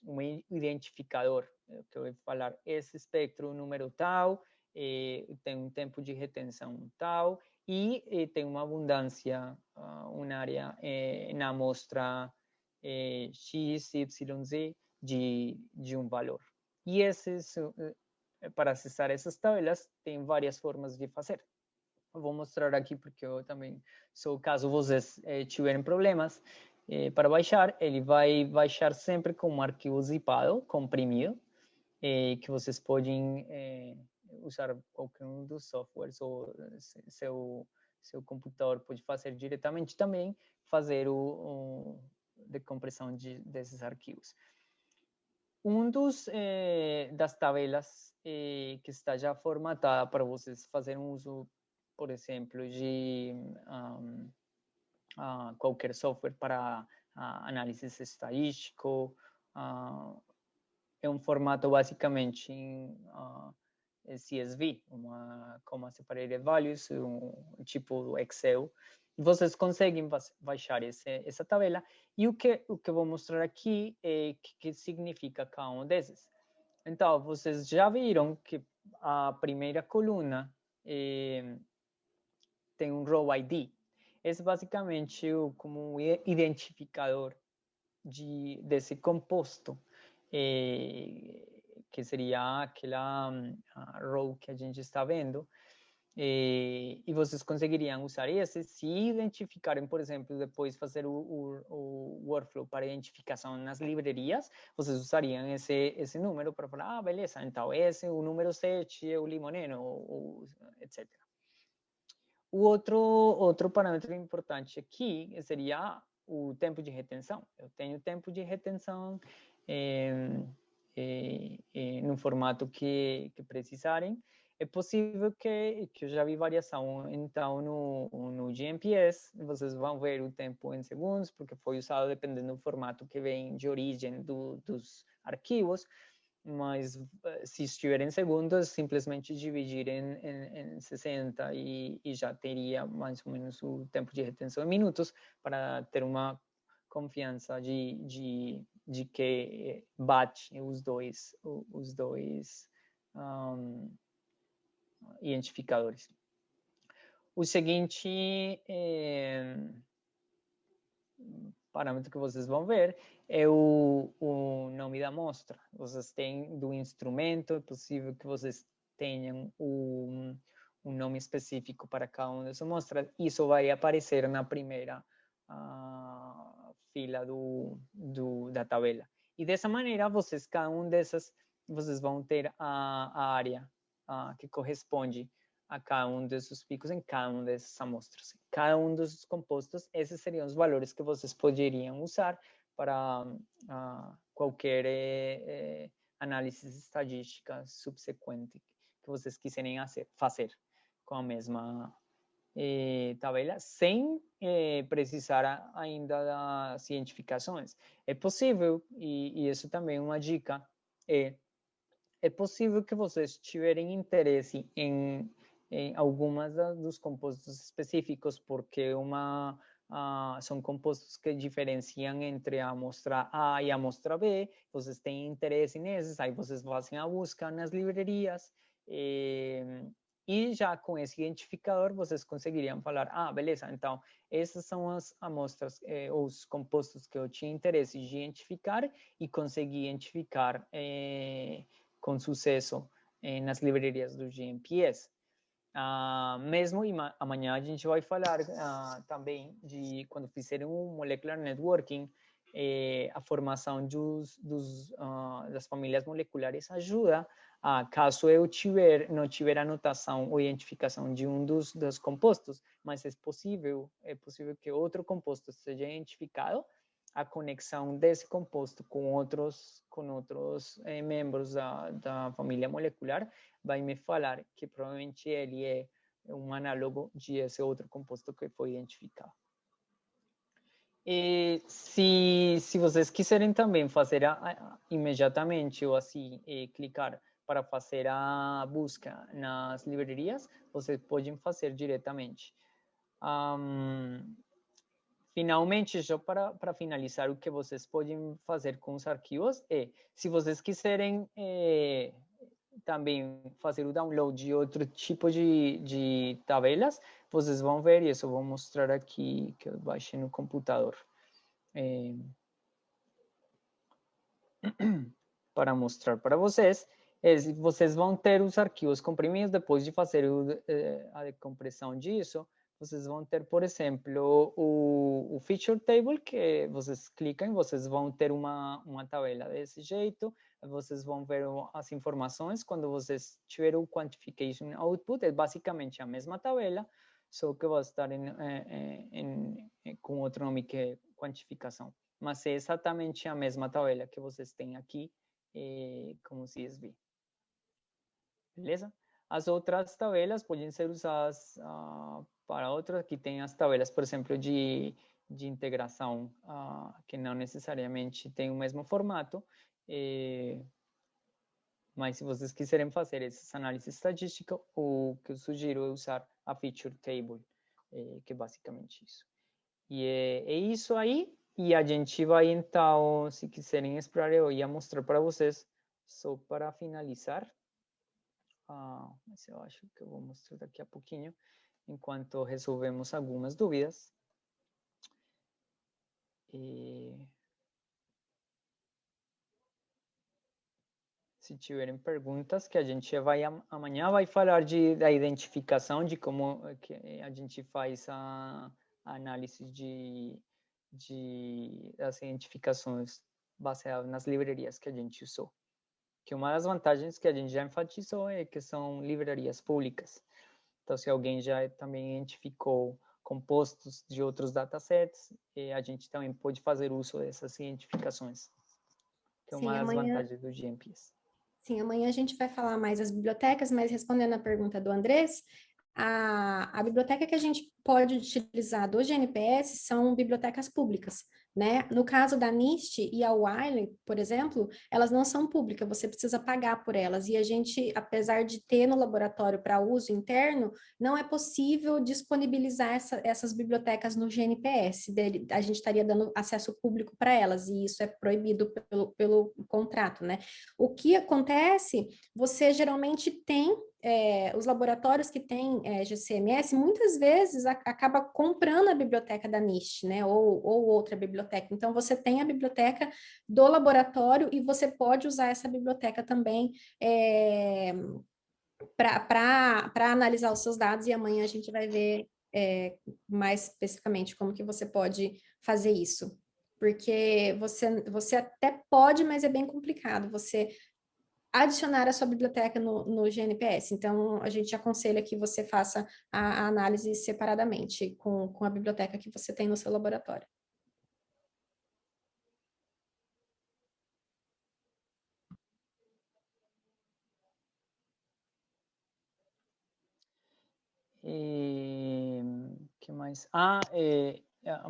um identificador, que eu vou falar esse espectro, número tal, tem um tempo de retenção tal, e tem uma abundância unária na amostra X, Y, Z de um valor. E para acessar essas tabelas, tem várias formas de fazer. Eu vou mostrar aqui porque eu também sou, caso vocês tiverem problemas para baixar, ele vai baixar sempre com um arquivo zipado, comprimido, que vocês podem usar qualquer um dos softwares, ou seu computador pode fazer diretamente também, fazer decompressão desses arquivos. Das tabelas que está já formatada para vocês fazerem uso, por exemplo, de qualquer software para análise estadístico, é um formato basicamente em CSV, como separated values, um tipo Excel. Vocês conseguem baixar essa tabela, e o que eu vou mostrar aqui é o que significa cada um desses. Então, vocês já viram que a primeira coluna tem um row ID. Esse basicamente como um identificador desse composto, que seria aquela row que a gente está vendo. E vocês conseguiriam usar esse se identificarem, por exemplo, depois fazer o workflow para identificação nas livrarias, vocês usariam esse número para falar, beleza, então o número 7 é o limoneno, etc. O outro parâmetro importante aqui seria o tempo de retenção. Eu tenho tempo de retenção no formato que precisarem. É possível que eu já vi variação, então, no GMPS, vocês vão ver o tempo em segundos, porque foi usado dependendo do formato que vem de origem dos arquivos, mas se estiver em segundos, simplesmente dividir em 60 e já teria mais ou menos o tempo de retenção em minutos, para ter uma confiança de que bate os dois identificadores. O seguinte parâmetro que vocês vão ver é o nome da amostra. Vocês têm do instrumento, é possível que vocês tenham um nome específico para cada uma dessas amostras. Isso vai aparecer na primeira fila da tabela. E dessa maneira, cada um dessas, vocês vão ter a área que corresponde a cada um desses picos em cada uma dessas amostras. Cada um dos compostos, esses seriam os valores que vocês poderiam usar para qualquer análise estatística subsequente que vocês quiserem fazer com a mesma tabela sem precisar ainda das cientificações. É possível, e isso também é uma dica, é possível que vocês tiverem interesse em algumas dos compostos específicos, porque são compostos que diferenciam entre a amostra A e a amostra B, vocês têm interesse nesses, aí vocês fazem a busca nas livrarias, e já com esse identificador vocês conseguiriam falar, beleza, então essas são as amostras, os compostos que eu tinha interesse de identificar e consegui identificar com sucesso nas livrarias do GNPS. Mesmo amanhã a gente vai falar também de quando fizerem um molecular networking, a formação das famílias moleculares ajuda caso eu não tiver anotação ou identificação de um dos compostos, mas é possível que outro composto seja identificado, a conexão desse composto com outros membros da família molecular vai me falar que provavelmente ele é um análogo de esse outro composto que foi identificado. E se vocês quiserem também fazer imediatamente ou assim, clicar para fazer a busca nas livrarias, vocês podem fazer diretamente. Finalmente, só para finalizar, o que vocês podem fazer com os arquivos se vocês quiserem também fazer o download de outro tipo de tabelas, vocês vão ver isso. Eu vou mostrar aqui que eu baixei no computador. Para mostrar para vocês, vocês vão ter os arquivos comprimidos depois de fazer a decompressão disso. Vocês vão ter, por exemplo, o feature table, que vocês clicam, vocês vão ter uma tabela desse jeito, vocês vão ver as informações. Quando vocês tiverem o quantification output, é basicamente a mesma tabela, só que vai estar com outro nome que é quantificação. Mas é exatamente a mesma tabela que vocês têm aqui como CSV. Beleza? As outras tabelas podem ser usadas para outras, que tem as tabelas, por exemplo, de integração, que não necessariamente tem o mesmo formato, mas se vocês quiserem fazer essas análises estatísticas, o que eu sugiro é usar a feature table, que é basicamente isso. E é isso aí, e a gente vai então, se quiserem esperar, eu ia mostrar para vocês, só para finalizar. Mas eu acho que eu vou mostrar daqui a pouquinho, enquanto resolvemos algumas dúvidas. Se tiverem perguntas, que a gente amanhã vai falar da identificação, de como que a gente faz a análise das identificações baseadas nas livrarias que a gente usou. Que uma das vantagens que a gente já enfatizou é que são livrarias públicas. Então, se alguém já também identificou compostos de outros datasets, a gente também pode fazer uso dessas identificações, que é uma das vantagens do GNPS. Sim, amanhã a gente vai falar mais das bibliotecas, mas respondendo a pergunta do Andrés, a biblioteca que a gente pode utilizar do GNPS são bibliotecas públicas, né? No caso da NIST e a Wiley, por exemplo, elas não são públicas, você precisa pagar por elas. E a gente, apesar de ter no laboratório para uso interno, não é possível disponibilizar essas bibliotecas no GNPS. A gente estaria dando acesso público para elas, e isso é proibido pelo contrato, né? O que acontece, você geralmente tem os laboratórios que têm GCMS, muitas vezes acaba comprando a biblioteca da NIST, né, ou outra biblioteca. Então, você tem a biblioteca do laboratório e você pode usar essa biblioteca também para analisar os seus dados, e amanhã a gente vai ver mais especificamente como que você pode fazer isso. Porque você até pode, mas é bem complicado você adicionar a sua biblioteca no GNPS. Então, a gente aconselha que você faça a análise separadamente com a biblioteca que você tem no seu laboratório. mais?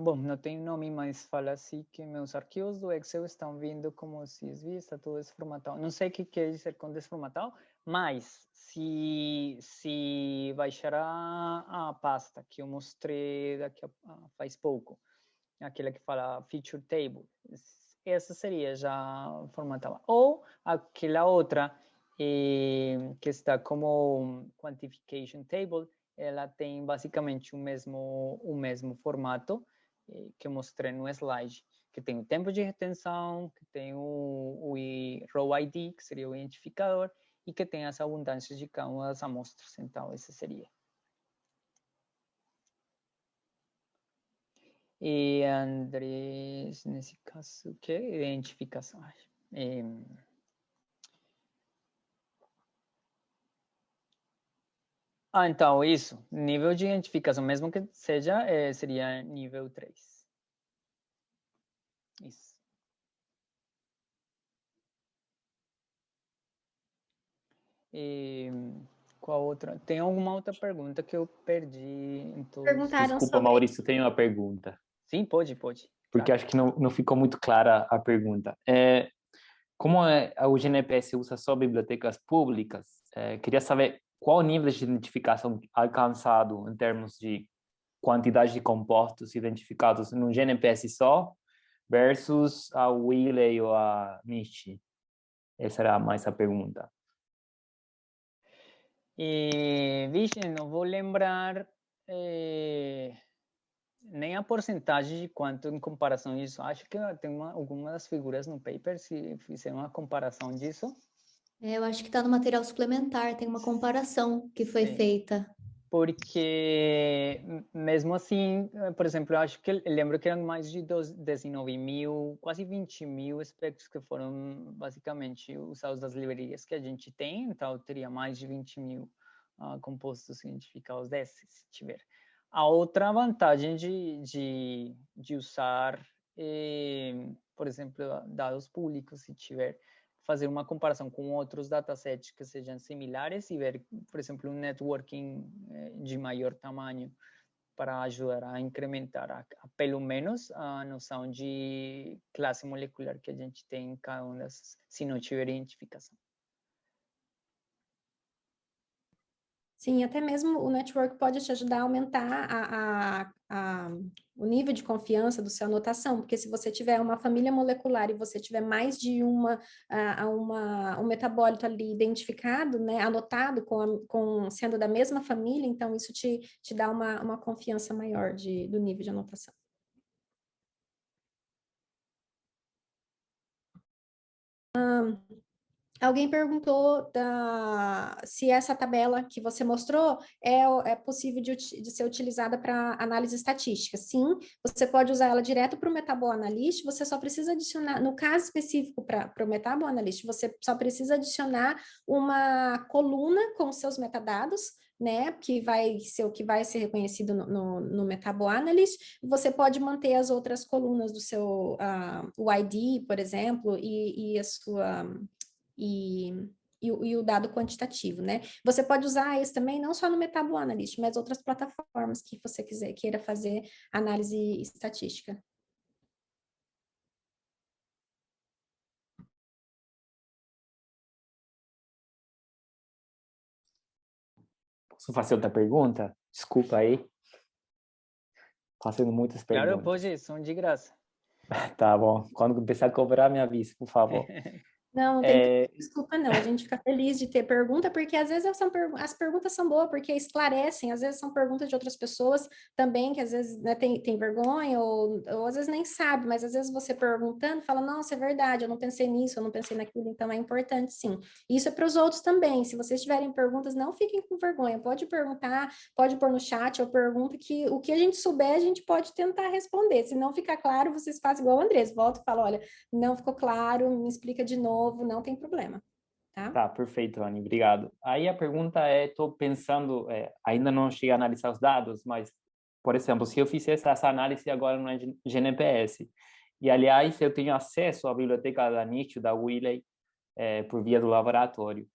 Bom, não tem nome, mas fala assim que meus arquivos do Excel estão vindo como CSV, está tudo desformatado. Não sei o que quer dizer com desformatado, mas se baixar a pasta que eu mostrei faz pouco, aquela que fala Feature Table, essa seria já formatada. Ou aquela outra que está como Quantification Table, ela tem basicamente o mesmo formato que eu mostrei no slide, que tem o tempo de retenção, que tem o Row ID, que seria o identificador, e que tem as abundâncias de cada uma das amostras. Então, esse seria. E Andrés, nesse caso, o que? Identificação. Então, isso. Nível de identificação, mesmo que seja, seria nível 3. Isso. E qual outra? Tem alguma outra pergunta que eu perdi em todos? Perguntaram Desculpa, sobre... Maurício, tenho uma pergunta. Sim, pode. Porque Claro. acho que não ficou muito clara a pergunta. Como o GNPS usa só bibliotecas públicas, queria saber qual o nível de identificação alcançado em termos de quantidade de compostos identificados no GNPS só versus a Wiley ou a NIST. Essa era mais a pergunta. Vixe, não vou lembrar nem a porcentagem de quanto em comparação a isso. Acho que tem algumas das figuras no paper, se fizeram uma comparação disso. Eu acho que está no material suplementar, tem uma comparação que foi feita. Porque, mesmo assim, por exemplo, eu acho que eu lembro que eram mais de 19 mil, quase 20 mil aspectos que foram basicamente usados das livrarias que a gente tem, então eu teria mais de 20 mil compostos identificados desses, se tiver. A outra vantagem de usar, por exemplo, dados públicos, se tiver, fazer uma comparação com outros datasets que sejam similares e ver, por exemplo, um networking de maior tamanho para ajudar a incrementar pelo menos a noção de classe molecular que a gente tem em cada uma dessas, se não tiver identificação. Sim, até mesmo o network pode te ajudar a aumentar o nível de confiança do seu anotação, porque se você tiver uma família molecular e você tiver mais de um metabólito ali identificado, né, anotado sendo da mesma família, então isso te dá uma confiança maior do nível de anotação. Alguém perguntou se essa tabela que você mostrou é possível de ser utilizada para análise estatística. Sim, você pode usar ela direto para o MetaboAnalyst, você só precisa adicionar, no caso específico para o MetaboAnalyst, você só precisa adicionar uma coluna com seus metadados, né, que vai ser o que vai ser reconhecido no MetaboAnalyst. Você pode manter as outras colunas do seu o ID, por exemplo, e a sua... E o dado quantitativo, né? Você pode usar isso também não só no MetaboAnalyst, mas outras plataformas que você queira fazer análise estatística. Posso fazer outra pergunta? Desculpa aí. Fazendo muitas perguntas. Claro, pode, são de graça. Tá bom. Quando começar a cobrar, me avise, por favor. Não tem desculpa não, a gente fica feliz de ter pergunta, porque às vezes as perguntas são boas, porque esclarecem, às vezes são perguntas de outras pessoas também, que às vezes, né, tem vergonha, ou às vezes nem sabe, mas às vezes você perguntando, fala, nossa, é verdade, eu não pensei nisso, eu não pensei naquilo, então é importante sim. Isso é para os outros também, se vocês tiverem perguntas, não fiquem com vergonha, pode perguntar, pode pôr no chat, ou pergunta que o que a gente souber, a gente pode tentar responder, se não ficar claro, vocês fazem igual o Andrés, volta e fala, olha, não ficou claro, me explica de novo, não tem problema, tá? Tá, perfeito, Anny, obrigado. Aí a pergunta estou pensando, ainda não cheguei a analisar os dados, mas, por exemplo, se eu fizesse essa análise agora no GNPS, e, aliás, eu tenho acesso à biblioteca da NIST, da Wiley, por via do laboratório,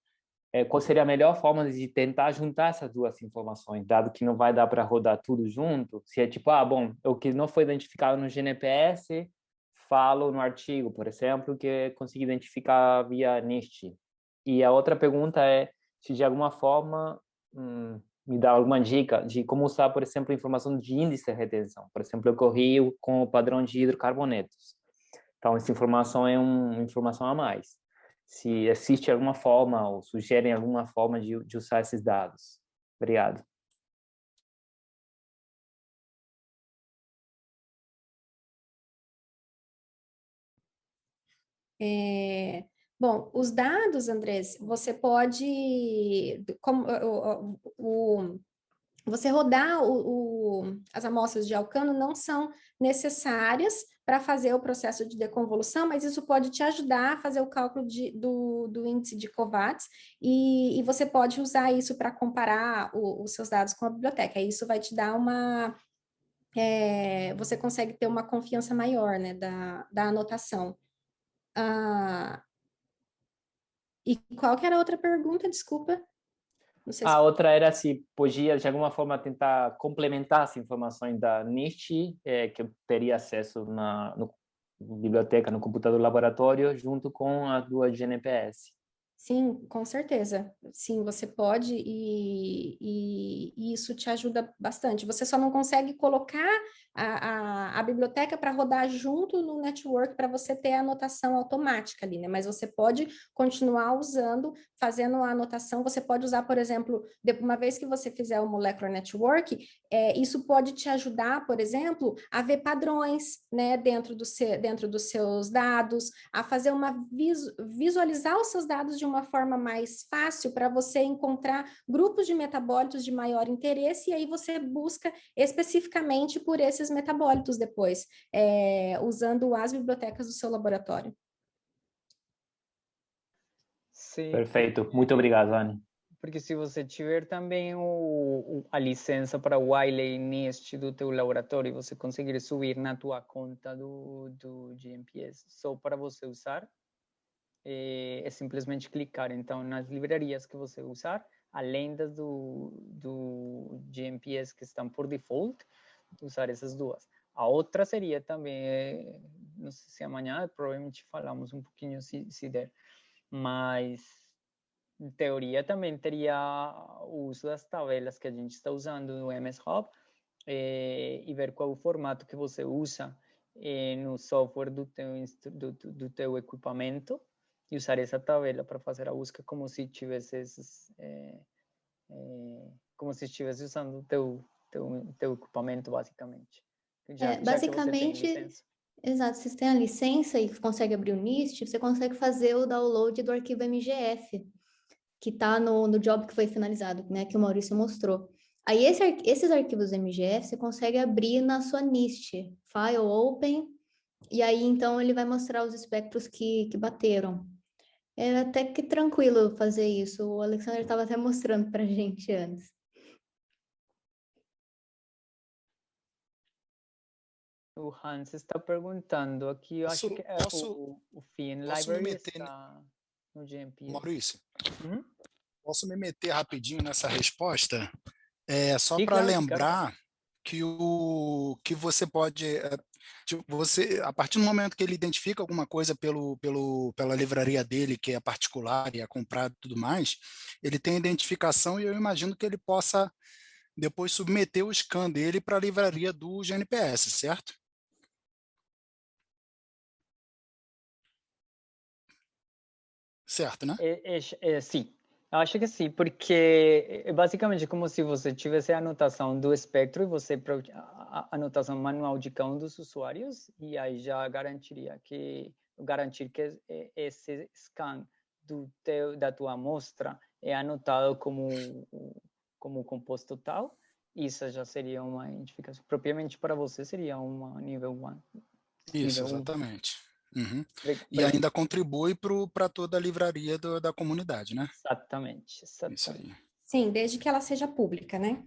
qual seria a melhor forma de tentar juntar essas duas informações, dado que não vai dar para rodar tudo junto? Se é tipo, bom, o que não foi identificado no GNPS, falo no artigo, por exemplo, que consegui identificar via NIST. E a outra pergunta é se de alguma forma me dá alguma dica de como usar, por exemplo, informação de índice de retenção. Por exemplo, eu corri com o padrão de hidrocarbonetos. Então, essa informação é uma informação a mais. Se existe alguma forma ou sugerem alguma forma de usar esses dados. Obrigado. Bom, os dados, Andrés, você pode, você rodar as amostras de Alcano não são necessárias para fazer o processo de deconvolução, mas isso pode te ajudar a fazer o cálculo do índice de Kovács e você pode usar isso para comparar os seus dados com a biblioteca. E isso vai te dar você consegue ter uma confiança maior, né, da anotação. E qual que era a outra pergunta? Desculpa. Não sei A outra era se podia, de alguma forma, tentar complementar as informações da NIST, que eu teria acesso na biblioteca, no computador laboratório, junto com a do GNPS. Sim, com certeza. Sim, você pode e isso te ajuda bastante. Você só não consegue colocar a biblioteca para rodar junto no network para você ter a anotação automática ali, né? Mas você pode continuar usando, fazendo a anotação. Você pode usar, por exemplo, uma vez que você fizer o Molecular Network, isso pode te ajudar, por exemplo, a ver padrões, né, dentro dos seus dados, a fazer visualizar os seus dados de uma forma mais fácil para você encontrar grupos de metabólitos de maior interesse e aí você busca especificamente por esses metabólitos depois, usando as bibliotecas do seu laboratório. Sim. Perfeito. Muito obrigado, Anne. Porque se você tiver também a licença para o Wiley NIST do teu laboratório, você conseguir subir na tua conta do GNPS só para você usar, é simplesmente clicar. Então, nas livrarias que você usar, além das do GNPS que estão por default, usar essas duas. A outra seria também, não sei se amanhã, provavelmente falamos um pouquinho se der, mas em teoria também teria o uso das tabelas que a gente está usando no MS Hub e ver qual o formato que você usa no software do teu equipamento e usar essa tabela para fazer a busca como se tivesse usando o teu equipamento, basicamente. Basicamente, exato, se você tem a licença e consegue abrir o NIST, você consegue fazer o download do arquivo MGF, que está no job que foi finalizado, né, que o Maurício mostrou. Aí esses arquivos MGF você consegue abrir na sua NIST, File Open, e aí então ele vai mostrar os espectros que bateram. É até que tranquilo fazer isso, o Alexander estava até mostrando para a gente antes. O Hans está perguntando aqui, eu acho que o Fin Library está no GNPS. Maurício, posso me meter rapidinho nessa resposta? Só para claro, lembrar que você pode... a partir do momento que ele identifica alguma coisa pela livraria dele, que é particular e é comprado e tudo mais, ele tem identificação e eu imagino que ele possa depois submeter o scan dele para a livraria do GNPS, certo? Certo, né? Sim, eu acho que sim, porque é basicamente como se você tivesse a anotação do espectro e você a anotação manual de cada um dos usuários e aí já garantir que esse scan da tua amostra é anotado como composto tal. Isso já seria uma identificação. Propriamente para você seria uma nível 1. Isso, exatamente. E ainda contribui para toda a livraria da comunidade, né? Exatamente. Isso aí. Sim, desde que ela seja pública, né?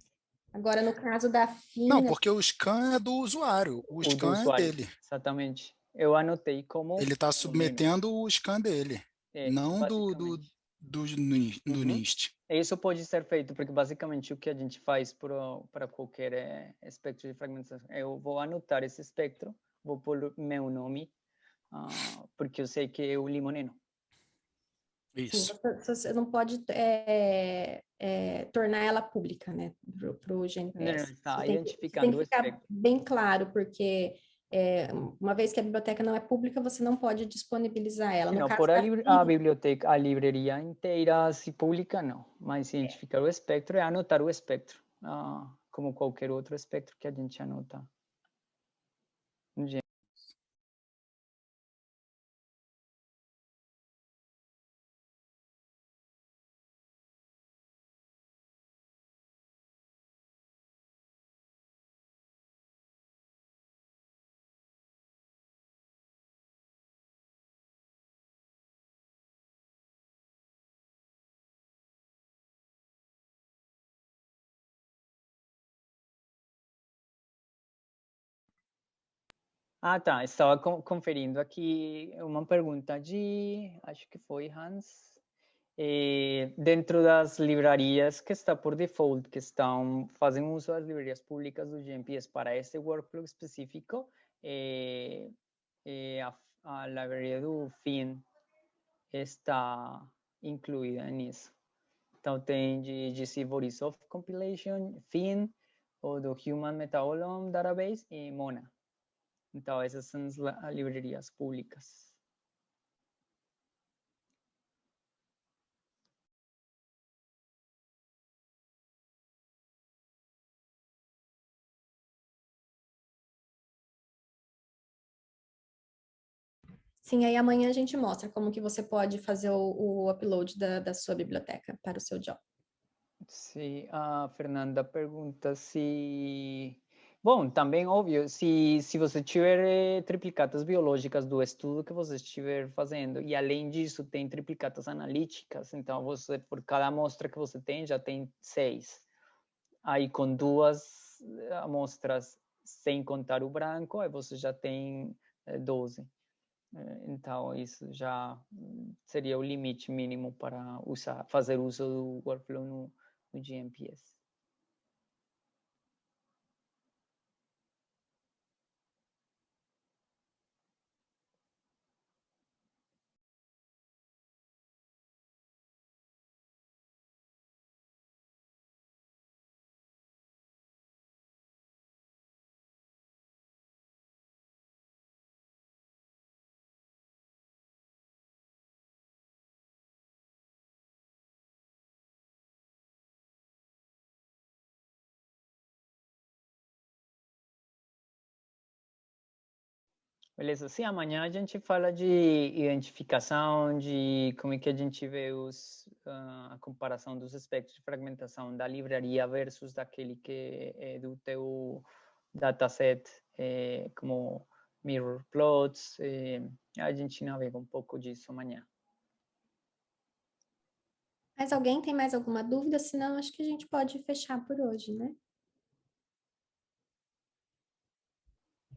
Agora, no caso da FIN... Não, porque o scan é do usuário, o scan é dele. Exatamente. Eu anotei como... Ele está submetendo o scan dele, não do do Uhum. NIST. Isso pode ser feito, porque basicamente o que a gente faz para qualquer espectro de fragmentação, eu vou anotar esse espectro, vou pôr meu nome, porque eu sei que é o limoneno. Sim, Isso. você não pode tornar ela pública, né, para o Não, GNPS. está Você tem identificando que o ficar espectro. bem claro, porque uma vez que a biblioteca não é pública, você não pode disponibilizar ela. No Não, caso por da a biblioteca, a livraria inteira, se publica, não. Mas identificar o espectro é anotar o espectro, como qualquer outro espectro que a gente anota. Tá. Estava conferindo aqui uma pergunta acho que foi Hans. Dentro das livrarias que está por default, que fazem uso das livrarias públicas do GNPS para esse workflow específico, a livraria do FIN está incluída nisso. Então, tem de GC Borisov Compilation, FIN, ou do Human Metabolome Database e Mona. Então, essas são as livrarias públicas. Sim, aí amanhã a gente mostra como que você pode fazer o upload da sua biblioteca para o seu job. Sim, a Fernanda pergunta se... Bom, também, óbvio, se você tiver triplicatas biológicas do estudo que você estiver fazendo, e além disso tem triplicatas analíticas, então você, por cada amostra que você tem, já tem 6. Aí com 2 amostras, sem contar o branco, aí você já tem 12. Então, isso já seria o limite mínimo para fazer uso do workflow no GNPS. Beleza, sim, amanhã a gente fala de identificação, de como é que a gente vê a comparação dos espectros de fragmentação da livraria versus daquele que é do teu dataset, como mirror plots, a gente navega um pouco disso amanhã. Mas alguém tem mais alguma dúvida? Senão, acho que a gente pode fechar por hoje, né?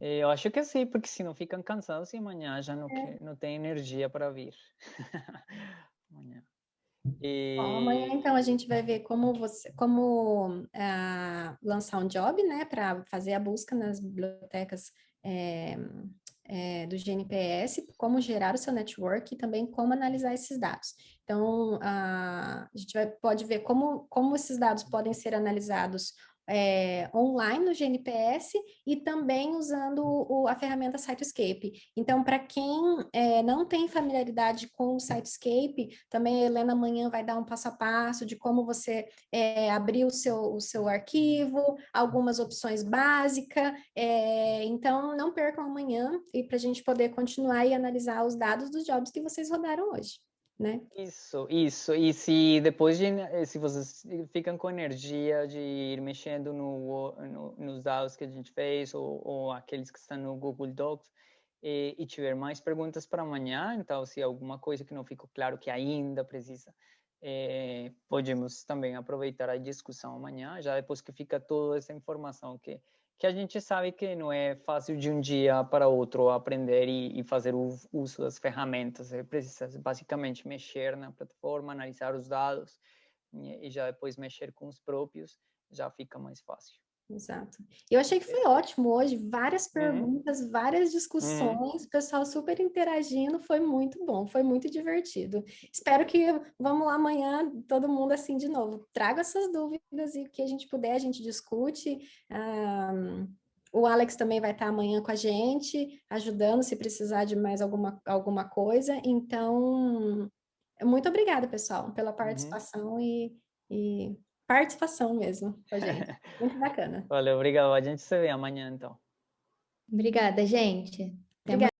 Eu acho que sim, porque senão ficam cansados e amanhã já não tem energia para vir. Amanhã. Bom, amanhã, então, a gente vai ver como lançar um job, né, para fazer a busca nas bibliotecas do GNPS, como gerar o seu network e também como analisar esses dados. Então, a gente pode ver como esses dados podem ser analisados online no GNPS e também usando a ferramenta Cytoscape. Então, para quem não tem familiaridade com o Cytoscape, também a Helena amanhã vai dar um passo a passo de como você abrir o seu arquivo, algumas opções básicas. Então, não percam amanhã e para a gente poder continuar e analisar os dados dos jobs que vocês rodaram hoje. Né? Isso. E se depois se vocês ficam com energia de ir mexendo nos dados que a gente fez ou aqueles que estão no Google Docs e tiver mais perguntas para amanhã, então se alguma coisa que não ficou claro que ainda precisa, podemos também aproveitar a discussão amanhã, já depois que fica toda essa informação que que a gente sabe que não é fácil de um dia para outro aprender e fazer o uso das ferramentas. Você precisa basicamente mexer na plataforma, analisar os dados e já depois mexer com os próprios, já fica mais fácil. Exato. Eu achei que foi ótimo hoje, várias perguntas, várias discussões, o pessoal super interagindo, foi muito bom, foi muito divertido. Espero que, vamos lá amanhã, todo mundo assim de novo, traga essas dúvidas e o que a gente puder, a gente discute. O Alex também vai estar amanhã com a gente, ajudando se precisar de mais alguma coisa. Então, muito obrigada, pessoal, pela participação e participação mesmo com a gente. Muito bacana. Valeu, obrigado. A gente se vê amanhã, então. Obrigada, gente. Até Obrigada.